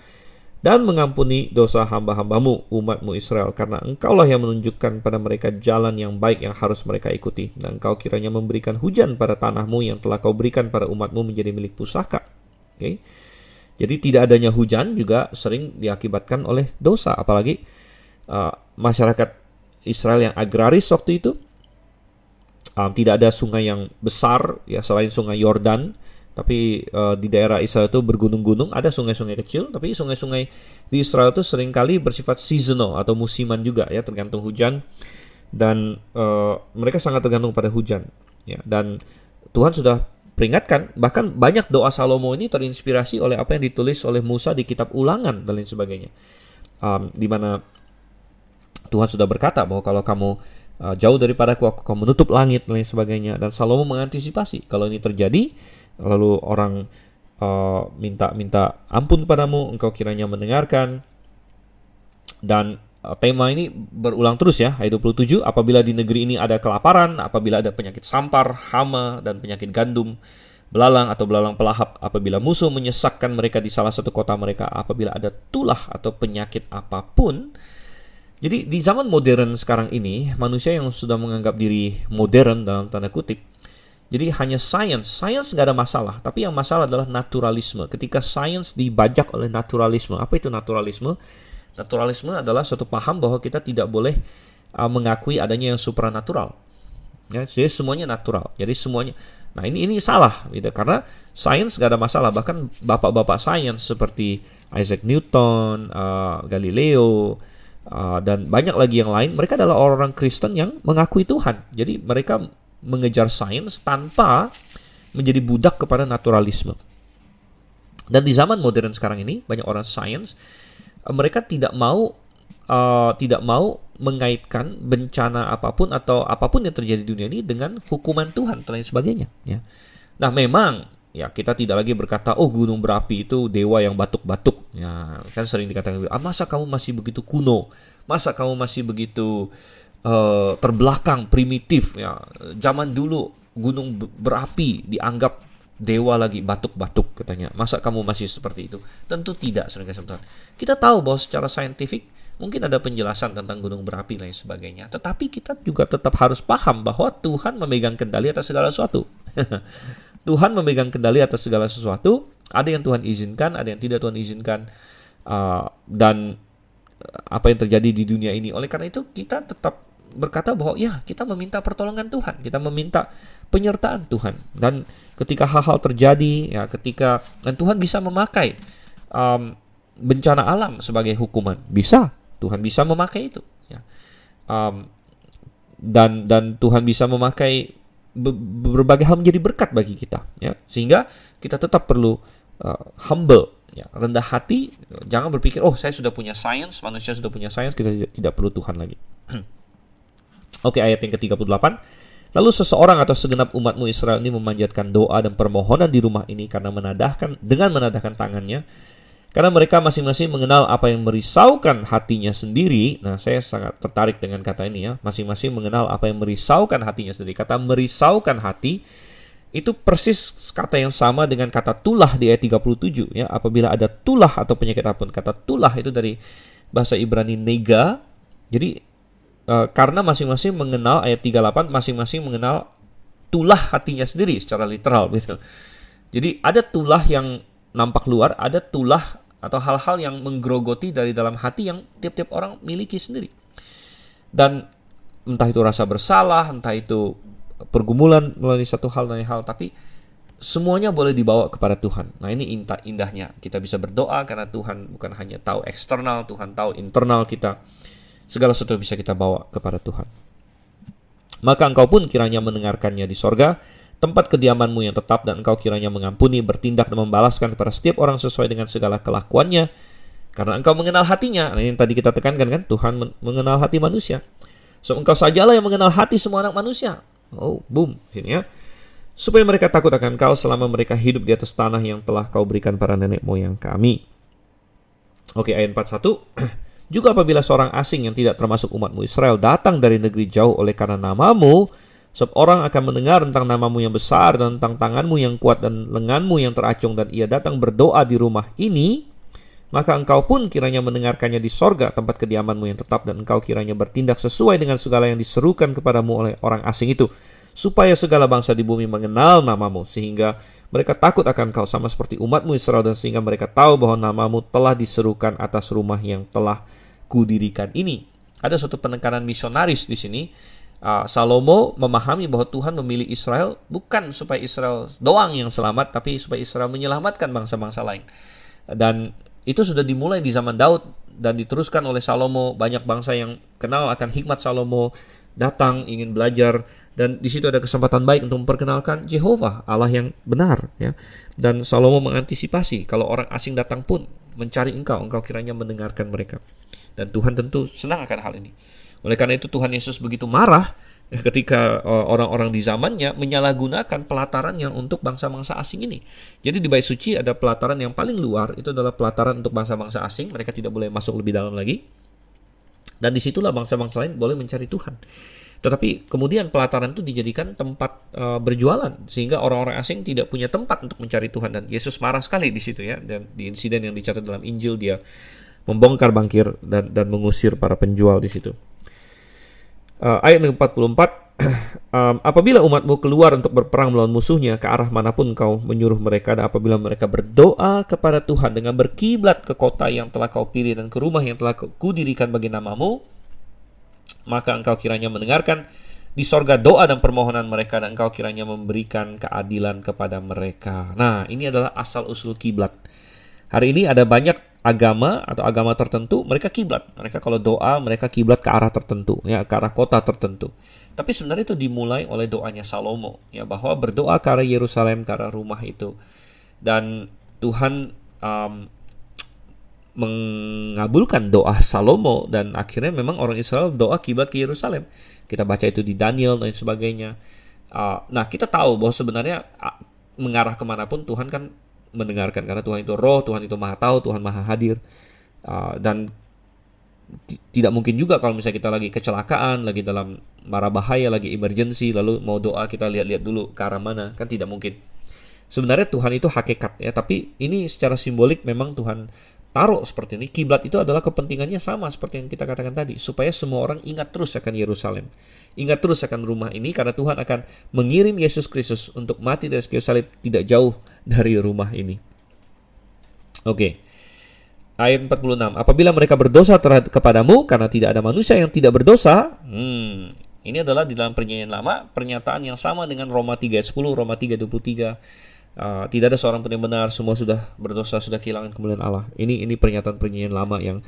dan mengampuni dosa hamba-hambamu umatmu Israel, karena engkaulah yang menunjukkan pada mereka jalan yang baik yang harus mereka ikuti, dan engkau kiranya memberikan hujan pada tanahmu yang telah kau berikan pada umatmu menjadi milik pusaka. Oke. Jadi tidak adanya hujan juga sering diakibatkan oleh dosa, apalagi masyarakat Israel yang agraris waktu itu. Tidak ada sungai yang besar, ya, selain sungai Yordan. Tapi di daerah Israel itu bergunung-gunung, ada sungai-sungai kecil. Tapi sungai-sungai di Israel itu seringkali bersifat seasonal atau musiman juga, ya, tergantung hujan. Dan mereka sangat tergantung pada hujan, ya. Dan Tuhan sudah peringatkan, bahkan banyak doa Salomo ini terinspirasi oleh apa yang ditulis oleh Musa di kitab Ulangan dan lain sebagainya, di mana Tuhan sudah berkata bahwa kalau kamu jauh daripadaku, aku akan menutup langit dan lain sebagainya. Dan Salomo mengantisipasi kalau ini terjadi, lalu orang minta ampun padamu, engkau kiranya mendengarkan. Dan tema ini berulang terus, ya, ayat 27. Apabila di negeri ini ada kelaparan, apabila ada penyakit sampar, hama, dan penyakit gandum, belalang atau belalang pelahap, apabila musuh menyesakkan mereka di salah satu kota mereka, apabila ada tulah atau penyakit apapun. Jadi di zaman modern sekarang ini, manusia yang sudah menganggap diri modern dalam tanda kutip, jadi hanya sains nggak ada masalah, tapi yang masalah adalah naturalisme. Ketika sains dibajak oleh naturalisme. Apa itu naturalisme? Naturalisme adalah suatu paham bahwa kita tidak boleh mengakui adanya yang supranatural. Ya, jadi semuanya natural. Jadi semuanya Nah ini salah gitu, karena sains gak ada masalah. Bahkan bapak-bapak sains seperti Isaac Newton, Galileo, dan banyak lagi yang lain, mereka adalah orang Kristen yang mengakui Tuhan. Jadi mereka mengejar sains tanpa menjadi budak kepada naturalisme. Dan di zaman modern sekarang ini, banyak orang sains, mereka tidak mau mengaitkan bencana apapun atau apapun yang terjadi di dunia ini dengan hukuman Tuhan dan lain sebagainya. Ya. Nah memang ya kita tidak lagi berkata, oh gunung berapi itu dewa yang batuk-batuk. Ya, kan sering dikatakan, masa kamu masih begitu kuno, masa kamu masih begitu terbelakang, primitif. Ya, zaman dulu gunung berapi dianggap dewa lagi batuk-batuk katanya. Masa kamu masih seperti itu? Tentu tidak, saudara-saudara. Kita tahu bahwa secara saintifik mungkin ada penjelasan tentang gunung berapi dan lain sebagainya. Tetapi kita juga tetap harus paham bahwa Tuhan memegang kendali atas segala sesuatu. Tuhan memegang kendali atas segala sesuatu. Ada yang Tuhan izinkan, ada yang tidak Tuhan izinkan. Dan apa yang terjadi di dunia ini. Oleh karena itu kita tetap berkata bahwa ya kita meminta pertolongan Tuhan. Kita meminta penyertaan Tuhan. Dan ketika hal-hal terjadi, ya dan Tuhan bisa memakai bencana alam sebagai hukuman. Bisa. Tuhan bisa memakai itu. Ya. Dan Tuhan bisa memakai berbagai hal menjadi berkat bagi kita. Ya. Sehingga kita tetap perlu humble. Ya, rendah hati. Jangan berpikir, oh saya sudah punya sains, manusia sudah punya sains, kita tidak perlu Tuhan lagi. Oke, ayat yang ke-38. Lalu seseorang atau segenap umatmu Israel ini memanjatkan doa dan permohonan di rumah ini dengan menadahkan tangannya. Karena mereka masing-masing mengenal apa yang merisaukan hatinya sendiri. Nah, saya sangat tertarik dengan kata ini ya. Masing-masing mengenal apa yang merisaukan hatinya sendiri. Kata merisaukan hati itu persis kata yang sama dengan kata tulah di ayat 37 ya. Apabila ada tulah atau penyakit apapun. Kata tulah itu dari bahasa Ibrani nega. Jadi karena masing-masing mengenal, ayat 38, masing-masing mengenal tulah hatinya sendiri secara literal gitu. Jadi ada tulah yang nampak luar, ada tulah atau hal-hal yang menggerogoti dari dalam hati yang tiap-tiap orang miliki sendiri. Dan entah itu rasa bersalah, entah itu pergumulan melalui satu hal dan hal, tapi semuanya boleh dibawa kepada Tuhan. Nah ini indahnya, kita bisa berdoa karena Tuhan bukan hanya tahu eksternal, Tuhan tahu internal kita. Segala sesuatu bisa kita bawa kepada Tuhan. Maka engkau pun kiranya mendengarkannya di sorga, tempat kediamanmu yang tetap, dan engkau kiranya mengampuni, bertindak dan membalaskan kepada setiap orang sesuai dengan segala kelakuannya, karena engkau mengenal hatinya. Nah, ini yang tadi kita tekankan kan, Tuhan mengenal hati manusia. So engkau sajalah yang mengenal hati semua anak manusia. Oh, boom, sini ya. Supaya mereka takut akan engkau selama mereka hidup di atas tanah yang telah kau berikan para nenek moyang kami. Oke, ayat 41. Juga apabila seorang asing yang tidak termasuk umatmu Israel datang dari negeri jauh oleh karena namamu, sebab orang akan mendengar tentang namamu yang besar dan tentang tanganmu yang kuat dan lenganmu yang teracung, dan ia datang berdoa di rumah ini, maka engkau pun kiranya mendengarkannya di sorga, tempat kediamanmu yang tetap, dan engkau kiranya bertindak sesuai dengan segala yang diserukan kepadamu oleh orang asing itu, supaya segala bangsa di bumi mengenal namamu, sehingga mereka takut akan engkau sama seperti umatmu Israel, dan sehingga mereka tahu bahwa namamu telah diserukan atas rumah yang telah kudirikan ini. Ada suatu penekanan misionaris di sini. Salomo memahami bahwa Tuhan memilih Israel bukan supaya Israel doang yang selamat, tapi supaya Israel menyelamatkan bangsa-bangsa lain. Dan itu sudah dimulai di zaman Daud dan diteruskan oleh Salomo. Banyak bangsa yang kenal akan hikmat Salomo datang ingin belajar, dan di situ ada kesempatan baik untuk memperkenalkan Jehovah, Allah yang benar ya. Dan Salomo mengantisipasi kalau orang asing datang pun mencari engkau kiranya mendengarkan mereka. Dan Tuhan tentu senang akan hal ini. Oleh karena itu Tuhan Yesus begitu marah ketika orang-orang di zamannya menyalahgunakan pelatarannya untuk bangsa-bangsa asing ini. Jadi di bait suci ada pelataran yang paling luar, itu adalah pelataran untuk bangsa-bangsa asing. Mereka tidak boleh masuk lebih dalam lagi. Dan disitulah bangsa-bangsa lain boleh mencari Tuhan. Tetapi kemudian pelataran itu dijadikan tempat berjualan, sehingga orang-orang asing tidak punya tempat untuk mencari Tuhan. Dan Yesus marah sekali di situ ya. Dan di insiden yang dicatat dalam Injil, dia membongkar bangkir dan mengusir para penjual di situ. Ayat 44, apabila umatmu keluar untuk berperang melawan musuhnya ke arah manapun kau menyuruh mereka, dan apabila mereka berdoa kepada Tuhan dengan berkiblat ke kota yang telah kau pilih dan ke rumah yang telah kudirikan bagi namamu, maka engkau kiranya mendengarkan di sorga doa dan permohonan mereka, dan Engkau kiranya memberikan keadilan kepada mereka. Nah, ini adalah asal-usul kiblat. Hari ini ada banyak agama atau agama tertentu, mereka kiblat. Mereka kalau doa, mereka kiblat ke arah tertentu, ya, ke arah kota tertentu. Tapi sebenarnya itu dimulai oleh doanya Salomo, ya, bahwa berdoa ke arah Yerusalem, ke arah rumah itu. Dan Tuhan mengabulkan doa Salomo, dan akhirnya memang orang Israel doa kiblat ke Yerusalem. Kita baca itu di Daniel dan sebagainya. Nah, kita tahu bahwa sebenarnya mengarah kemanapun Tuhan kan mendengarkan, karena Tuhan itu roh, Tuhan itu maha tahu, Tuhan maha hadir. Dan tidak mungkin juga kalau misalnya kita lagi kecelakaan, lagi dalam mara bahaya, lagi emergency, lalu mau doa kita lihat-lihat dulu ke arah mana, kan tidak mungkin. Sebenarnya Tuhan itu hakikat, ya, tapi ini secara simbolik memang Tuhan taruh seperti ini. Kiblat itu adalah kepentingannya sama seperti yang kita katakan tadi, supaya semua orang ingat terus akan Yerusalem, ingat terus akan rumah ini, karena Tuhan akan mengirim Yesus Kristus untuk mati dari kayu salib tidak jauh dari rumah ini. Oke. Ayat 46. Apabila mereka berdosa kepadamu, karena tidak ada manusia yang tidak berdosa. Ini adalah di dalam perjanjian lama, pernyataan yang sama dengan Roma 3 ayat 10, Roma 3:23. Tidak ada seorang pun yang benar, semua sudah berdosa, sudah kehilangan kemuliaan Allah. Ini pernyataan perjanjian lama yang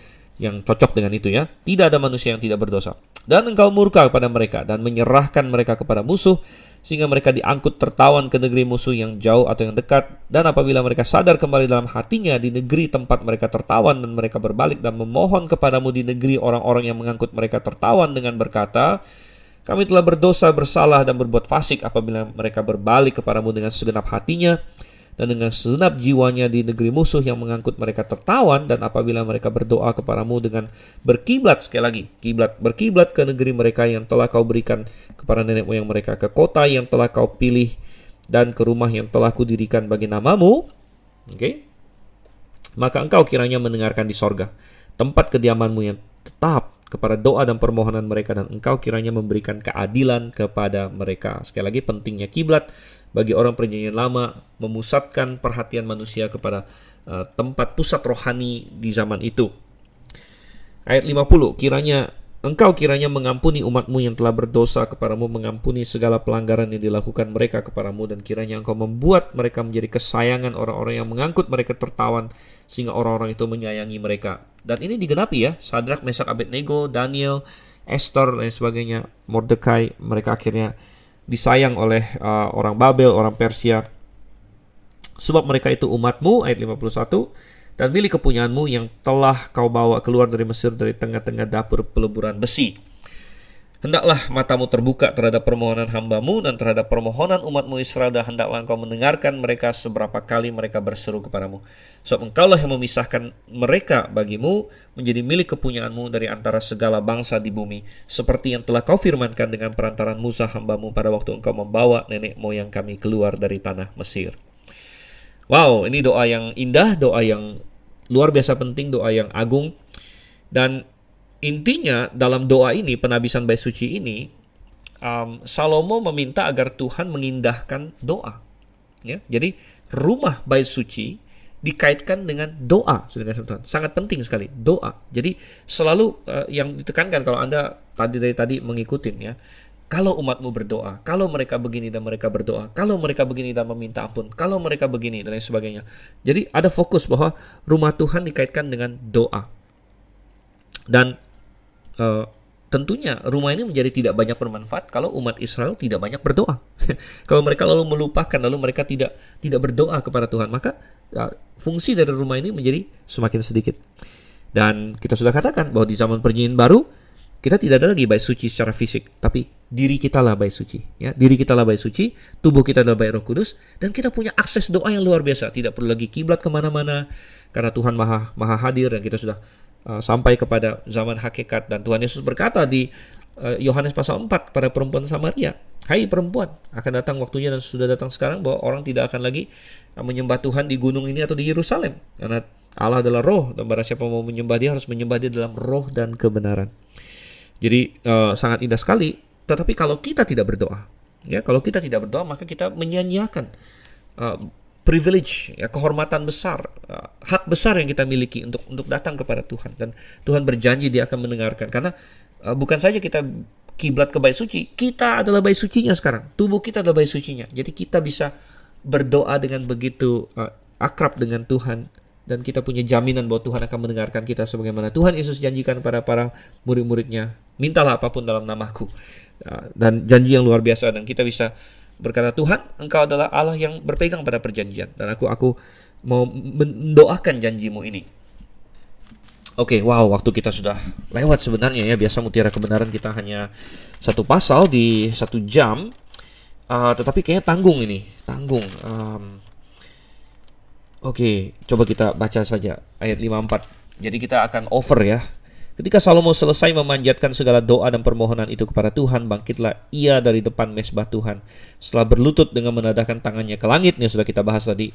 cocok dengan itu, ya. Tidak ada manusia yang tidak berdosa. Dan Engkau murka kepada mereka dan menyerahkan mereka kepada musuh, sehingga mereka diangkut tertawan ke negeri musuh yang jauh atau yang dekat. Dan apabila mereka sadar kembali dalam hatinya di negeri tempat mereka tertawan, dan mereka berbalik dan memohon kepadamu di negeri orang-orang yang mengangkut mereka tertawan dengan berkata, kami telah berdosa, bersalah, dan berbuat fasik. Apabila mereka berbalik kepadamu dengan segenap hatinya dan dengan segenap jiwanya di negeri musuh yang mengangkut mereka tertawan, dan apabila mereka berdoa kepadamu dengan berkiblat, sekali lagi, berkiblat ke negeri mereka yang telah kau berikan kepada nenek moyang mereka, ke kota yang telah kau pilih, dan ke rumah yang telah kudirikan bagi namamu, maka engkau kiranya mendengarkan di sorga, tempat kediamanmu yang tetap, kepada doa dan permohonan mereka, dan engkau kiranya memberikan keadilan kepada mereka. Sekali lagi, pentingnya kiblat bagi orang perjanjian lama, memusatkan perhatian manusia kepada tempat pusat rohani di zaman itu. Ayat 50, engkau kiranya mengampuni umatmu yang telah berdosa kepadamu, mengampuni segala pelanggaran yang dilakukan mereka kepadamu, dan kiranya engkau membuat mereka menjadi kesayangan orang-orang yang mengangkut mereka tertawan, sehingga orang-orang itu menyayangi mereka. Dan ini digenapi, ya, Sadrak, Mesak, Abednego, Daniel, Esther, dan sebagainya, Mordekai, mereka akhirnya disayang oleh orang Babel, orang Persia, sebab mereka itu umatmu, ayat 51, dan milik kepunyaanmu yang telah kau bawa keluar dari Mesir, dari tengah-tengah dapur peleburan besi. Hendaklah matamu terbuka terhadap permohonan hambamu dan terhadap permohonan umatmu Israel, dan hendaklah engkau mendengarkan mereka seberapa kali mereka berseru kepadamu. Sebab engkaulah yang memisahkan mereka bagimu menjadi milik kepunyaanmu dari antara segala bangsa di bumi, seperti yang telah kau firmankan dengan perantaran Musa hambamu pada waktu engkau membawa nenek moyang kami keluar dari tanah Mesir. Wow, ini doa yang indah, doa yang luar biasa penting, doa yang agung. Dan intinya dalam doa ini, penabisan bait suci ini, Salomo meminta agar Tuhan mengindahkan doa, ya. Jadi rumah bait suci dikaitkan dengan doa, sangat penting sekali doa. Jadi selalu yang ditekankan, kalau Anda tadi mengikutin, ya, kalau umatmu berdoa, kalau mereka begini dan mereka berdoa, kalau mereka begini dan meminta ampun, kalau mereka begini dan lain sebagainya. Jadi ada fokus bahwa rumah Tuhan dikaitkan dengan doa. Dan tentunya rumah ini menjadi tidak banyak bermanfaat kalau umat Israel tidak banyak berdoa. Kalau mereka lalu melupakan, lalu mereka tidak berdoa kepada Tuhan, maka fungsi dari rumah ini menjadi semakin sedikit. Dan kita sudah katakan bahwa di zaman perjanjian baru kita tidak ada lagi bait suci secara fisik, tapi diri kita lah bait suci, ya. Diri kita lah bait suci, tubuh kita adalah bait Roh Kudus, dan kita punya akses doa yang luar biasa. Tidak perlu lagi kiblat kemana-mana, karena Tuhan maha hadir, dan kita sudah sampai kepada zaman hakikat. Dan Tuhan Yesus berkata di Yohanes pasal 4 kepada perempuan Samaria, hai perempuan, akan datang waktunya dan sudah datang sekarang bahwa orang tidak akan lagi menyembah Tuhan di gunung ini atau di Yerusalem, karena Allah adalah roh, dan barang siapa mau menyembah Dia harus menyembah Dia dalam roh dan kebenaran. Jadi sangat indah sekali. Tetapi kalau kita tidak berdoa, ya, kalau kita tidak berdoa, maka kita menyia-nyiakan privilege, ya, kehormatan besar, hak besar yang kita miliki untuk datang kepada Tuhan. Dan Tuhan berjanji Dia akan mendengarkan, karena bukan saja kita kiblat ke bait suci, kita adalah bait sucinya sekarang. Tubuh kita adalah bait sucinya. Jadi kita bisa berdoa dengan begitu akrab dengan Tuhan, dan kita punya jaminan bahwa Tuhan akan mendengarkan kita sebagaimana Tuhan Yesus janjikan pada para murid-muridnya, mintalah apapun dalam namaku. Dan janji yang luar biasa, dan kita bisa berkata, Tuhan, Engkau adalah Allah yang berpegang pada perjanjian, dan aku mau mendoakan janjimu ini. Oke, wow, waktu kita sudah lewat sebenarnya ya. Biasa Mutiara Kebenaran kita hanya satu pasal di 1 jam, tetapi kayaknya tanggung ini, Oke, coba kita baca saja ayat 54. Jadi kita akan over ya. Ketika Salomo selesai memanjatkan segala doa dan permohonan itu kepada Tuhan, bangkitlah ia dari depan mezbah Tuhan. Setelah berlutut dengan menadahkan tangannya ke langit, yang sudah kita bahas tadi,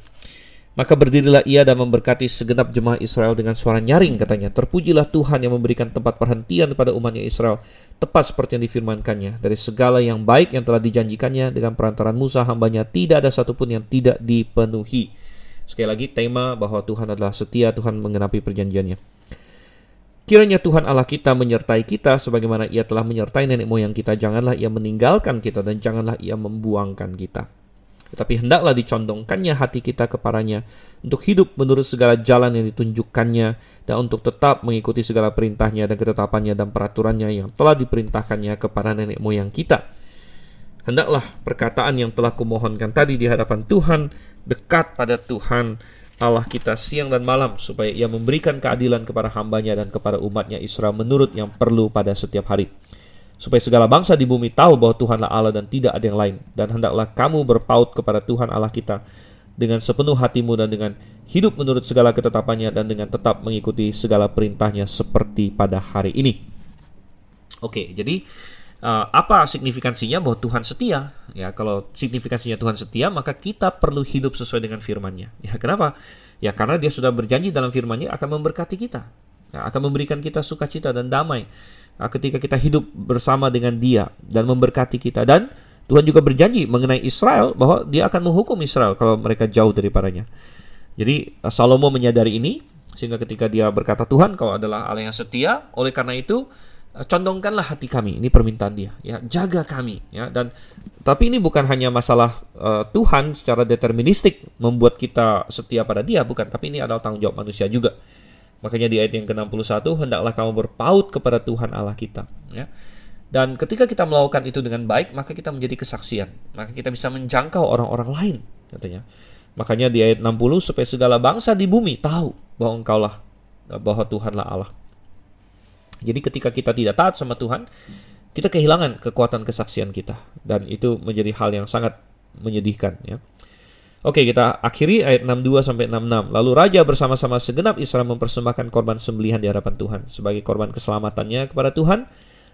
maka berdirilah ia dan memberkati segenap jemaah Israel dengan suara nyaring, katanya, terpujilah Tuhan yang memberikan tempat perhentian pada umatnya Israel, tepat seperti yang difirmankannya. Dari segala yang baik yang telah dijanjikannya dengan perantaran Musa hambanya, tidak ada satupun yang tidak dipenuhi. Sekali lagi, tema bahwa Tuhan adalah setia, Tuhan menggenapi perjanjiannya. Kiranya Tuhan Allah kita menyertai kita sebagaimana ia telah menyertai nenek moyang kita. Janganlah ia meninggalkan kita dan janganlah ia membuangkan kita. Tetapi hendaklah dicondongkannya hati kita kepadanya untuk hidup menurut segala jalan yang ditunjukkannya, dan untuk tetap mengikuti segala perintahnya dan ketetapannya dan peraturannya yang telah diperintahkannya kepada nenek moyang kita. Hendaklah perkataan yang telah kumohonkan tadi di hadapan Tuhan dekat pada Tuhan Allah kita siang dan malam, supaya ia memberikan keadilan kepada hambanya dan kepada umatnya Israel menurut yang perlu pada setiap hari, supaya segala bangsa di bumi tahu bahwa Tuhanlah Allah dan tidak ada yang lain. Dan hendaklah kamu berpaut kepada Tuhan Allah kita dengan sepenuh hatimu dan dengan hidup menurut segala ketetapannya dan dengan tetap mengikuti segala perintahnya seperti pada hari ini. Oke, jadi apa signifikansinya bahwa Tuhan setia? Ya, kalau signifikansinya Tuhan setia, maka kita perlu hidup sesuai dengan firman-Nya. Ya, kenapa? Ya, karena Dia sudah berjanji dalam firman-Nya akan memberkati kita, ya, akan memberikan kita sukacita dan damai ketika kita hidup bersama dengan Dia dan memberkati kita. Dan Tuhan juga berjanji mengenai Israel bahwa Dia akan menghukum Israel kalau mereka jauh daripadanya. Jadi Salomo menyadari ini, sehingga ketika dia berkata, Tuhan, Kau adalah Allah yang setia, oleh karena itu condongkanlah hati kami. Ini permintaan dia, ya, jaga kami, ya. Dan tapi ini bukan hanya masalah Tuhan secara deterministik membuat kita setia pada Dia, bukan, tapi ini adalah tanggung jawab manusia juga. Makanya di ayat yang ke-61, hendaklah kamu berpaut kepada Tuhan Allah kita, ya. Dan ketika kita melakukan itu dengan baik, maka kita menjadi kesaksian, maka kita bisa menjangkau orang-orang lain, katanya. Makanya di ayat 60, supaya segala bangsa di bumi tahu bahwa Engkaulah, bahwa Tuhanlah Allah. Jadi ketika kita tidak taat sama Tuhan, kita kehilangan kekuatan kesaksian kita, dan itu menjadi hal yang sangat menyedihkan, ya. Oke, kita akhiri ayat 62 sampai 66. Lalu raja bersama-sama segenap Israel mempersembahkan korban sembelihan di hadapan Tuhan sebagai korban keselamatannya kepada Tuhan.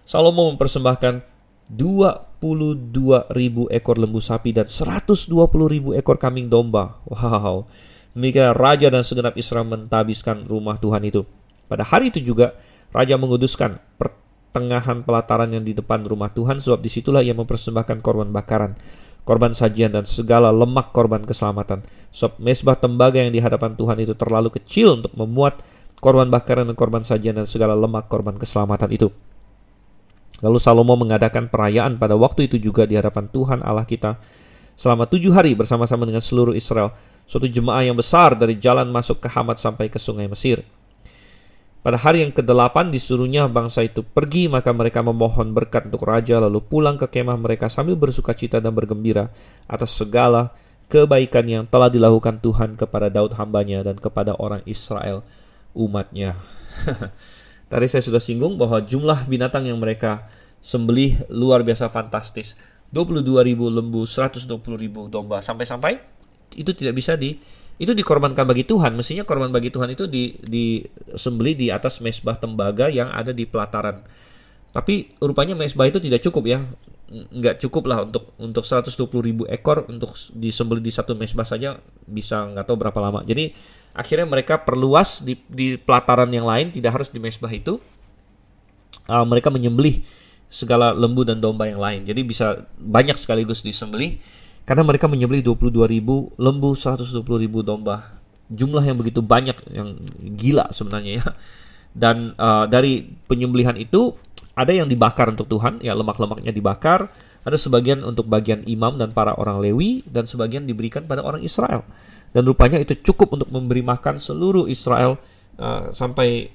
Salomo mempersembahkan 22.000 ekor lembu sapi dan 120.000 ekor kambing domba. Wow. Demikian raja dan segenap Israel mentabiskan rumah Tuhan itu. Pada hari itu juga raja menguduskan pertengahan pelataran yang di depan rumah Tuhan, sebab disitulah ia mempersembahkan korban bakaran, korban sajian, dan segala lemak korban keselamatan. Sebab mezbah tembaga yang di hadapan Tuhan itu terlalu kecil untuk memuat korban bakaran dan korban sajian dan segala lemak korban keselamatan itu. Lalu Salomo mengadakan perayaan pada waktu itu juga di hadapan Tuhan Allah kita selama 7 hari bersama-sama dengan seluruh Israel, suatu jemaah yang besar dari jalan masuk ke Hamat sampai ke sungai Mesir. Pada hari yang ke-8 disuruhnya bangsa itu pergi, maka mereka memohon berkat untuk raja, lalu pulang ke kemah mereka sambil bersukacita dan bergembira atas segala kebaikan yang telah dilakukan Tuhan kepada Daud hambanya dan kepada orang Israel umatnya. Tadi saya sudah singgung bahwa jumlah binatang yang mereka sembelih luar biasa fantastis. 22.000 lembu, 120.000 domba, sampai-sampai itu tidak bisa itu dikorbankan bagi Tuhan. Mestinya korban bagi Tuhan itu disembelih di atas mezbah tembaga yang ada di pelataran. Tapi rupanya mezbah itu tidak cukup, ya. Nggak cukup lah untuk 120.000 ekor untuk disembelih di satu mezbah saja, bisa nggak tahu berapa lama. Jadi akhirnya mereka perluas di pelataran yang lain, tidak harus di mezbah itu. Mereka menyembelih segala lembu dan domba yang lain. Jadi bisa banyak sekaligus disembelih. Karena mereka menyembelih 22.000 lembu, 120.000 domba. Jumlah yang begitu banyak, yang gila sebenarnya, ya. Dan dari penyembelihan itu Ada yang dibakar untuk Tuhan, ya lemak-lemaknya dibakar. Ada sebagian untuk bagian imam dan para orang Lewi, dan sebagian diberikan pada orang Israel. Dan rupanya itu cukup untuk memberi makan seluruh Israel sampai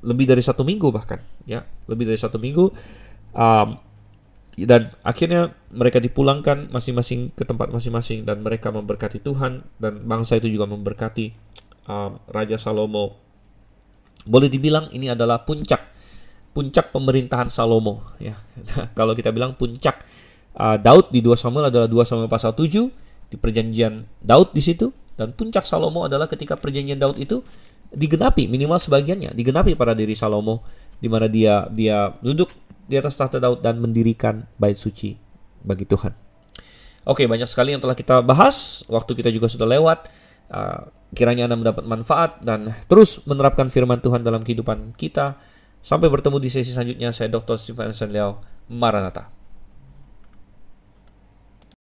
lebih dari 1 minggu bahkan, ya lebih dari 1 minggu. Dan akhirnya mereka dipulangkan masing-masing ke tempat masing-masing, dan mereka memberkati Tuhan, dan bangsa itu juga memberkati Raja Salomo. Boleh dibilang ini adalah puncak pemerintahan Salomo, ya. Kalau kita bilang puncak Daud di 2 Samuel adalah 2 Samuel pasal 7, di perjanjian Daud di situ, dan puncak Salomo adalah ketika perjanjian Daud itu digenapi, minimal sebagiannya digenapi pada diri Salomo, di mana dia duduk di atas tahta Daud dan mendirikan bait suci bagi Tuhan. Oke, banyak sekali yang telah kita bahas, waktu kita juga sudah lewat. Kiranya Anda mendapat manfaat dan terus menerapkan firman Tuhan dalam kehidupan kita. Sampai bertemu di sesi selanjutnya. Saya Dr. Stephen Liao. Maranatha.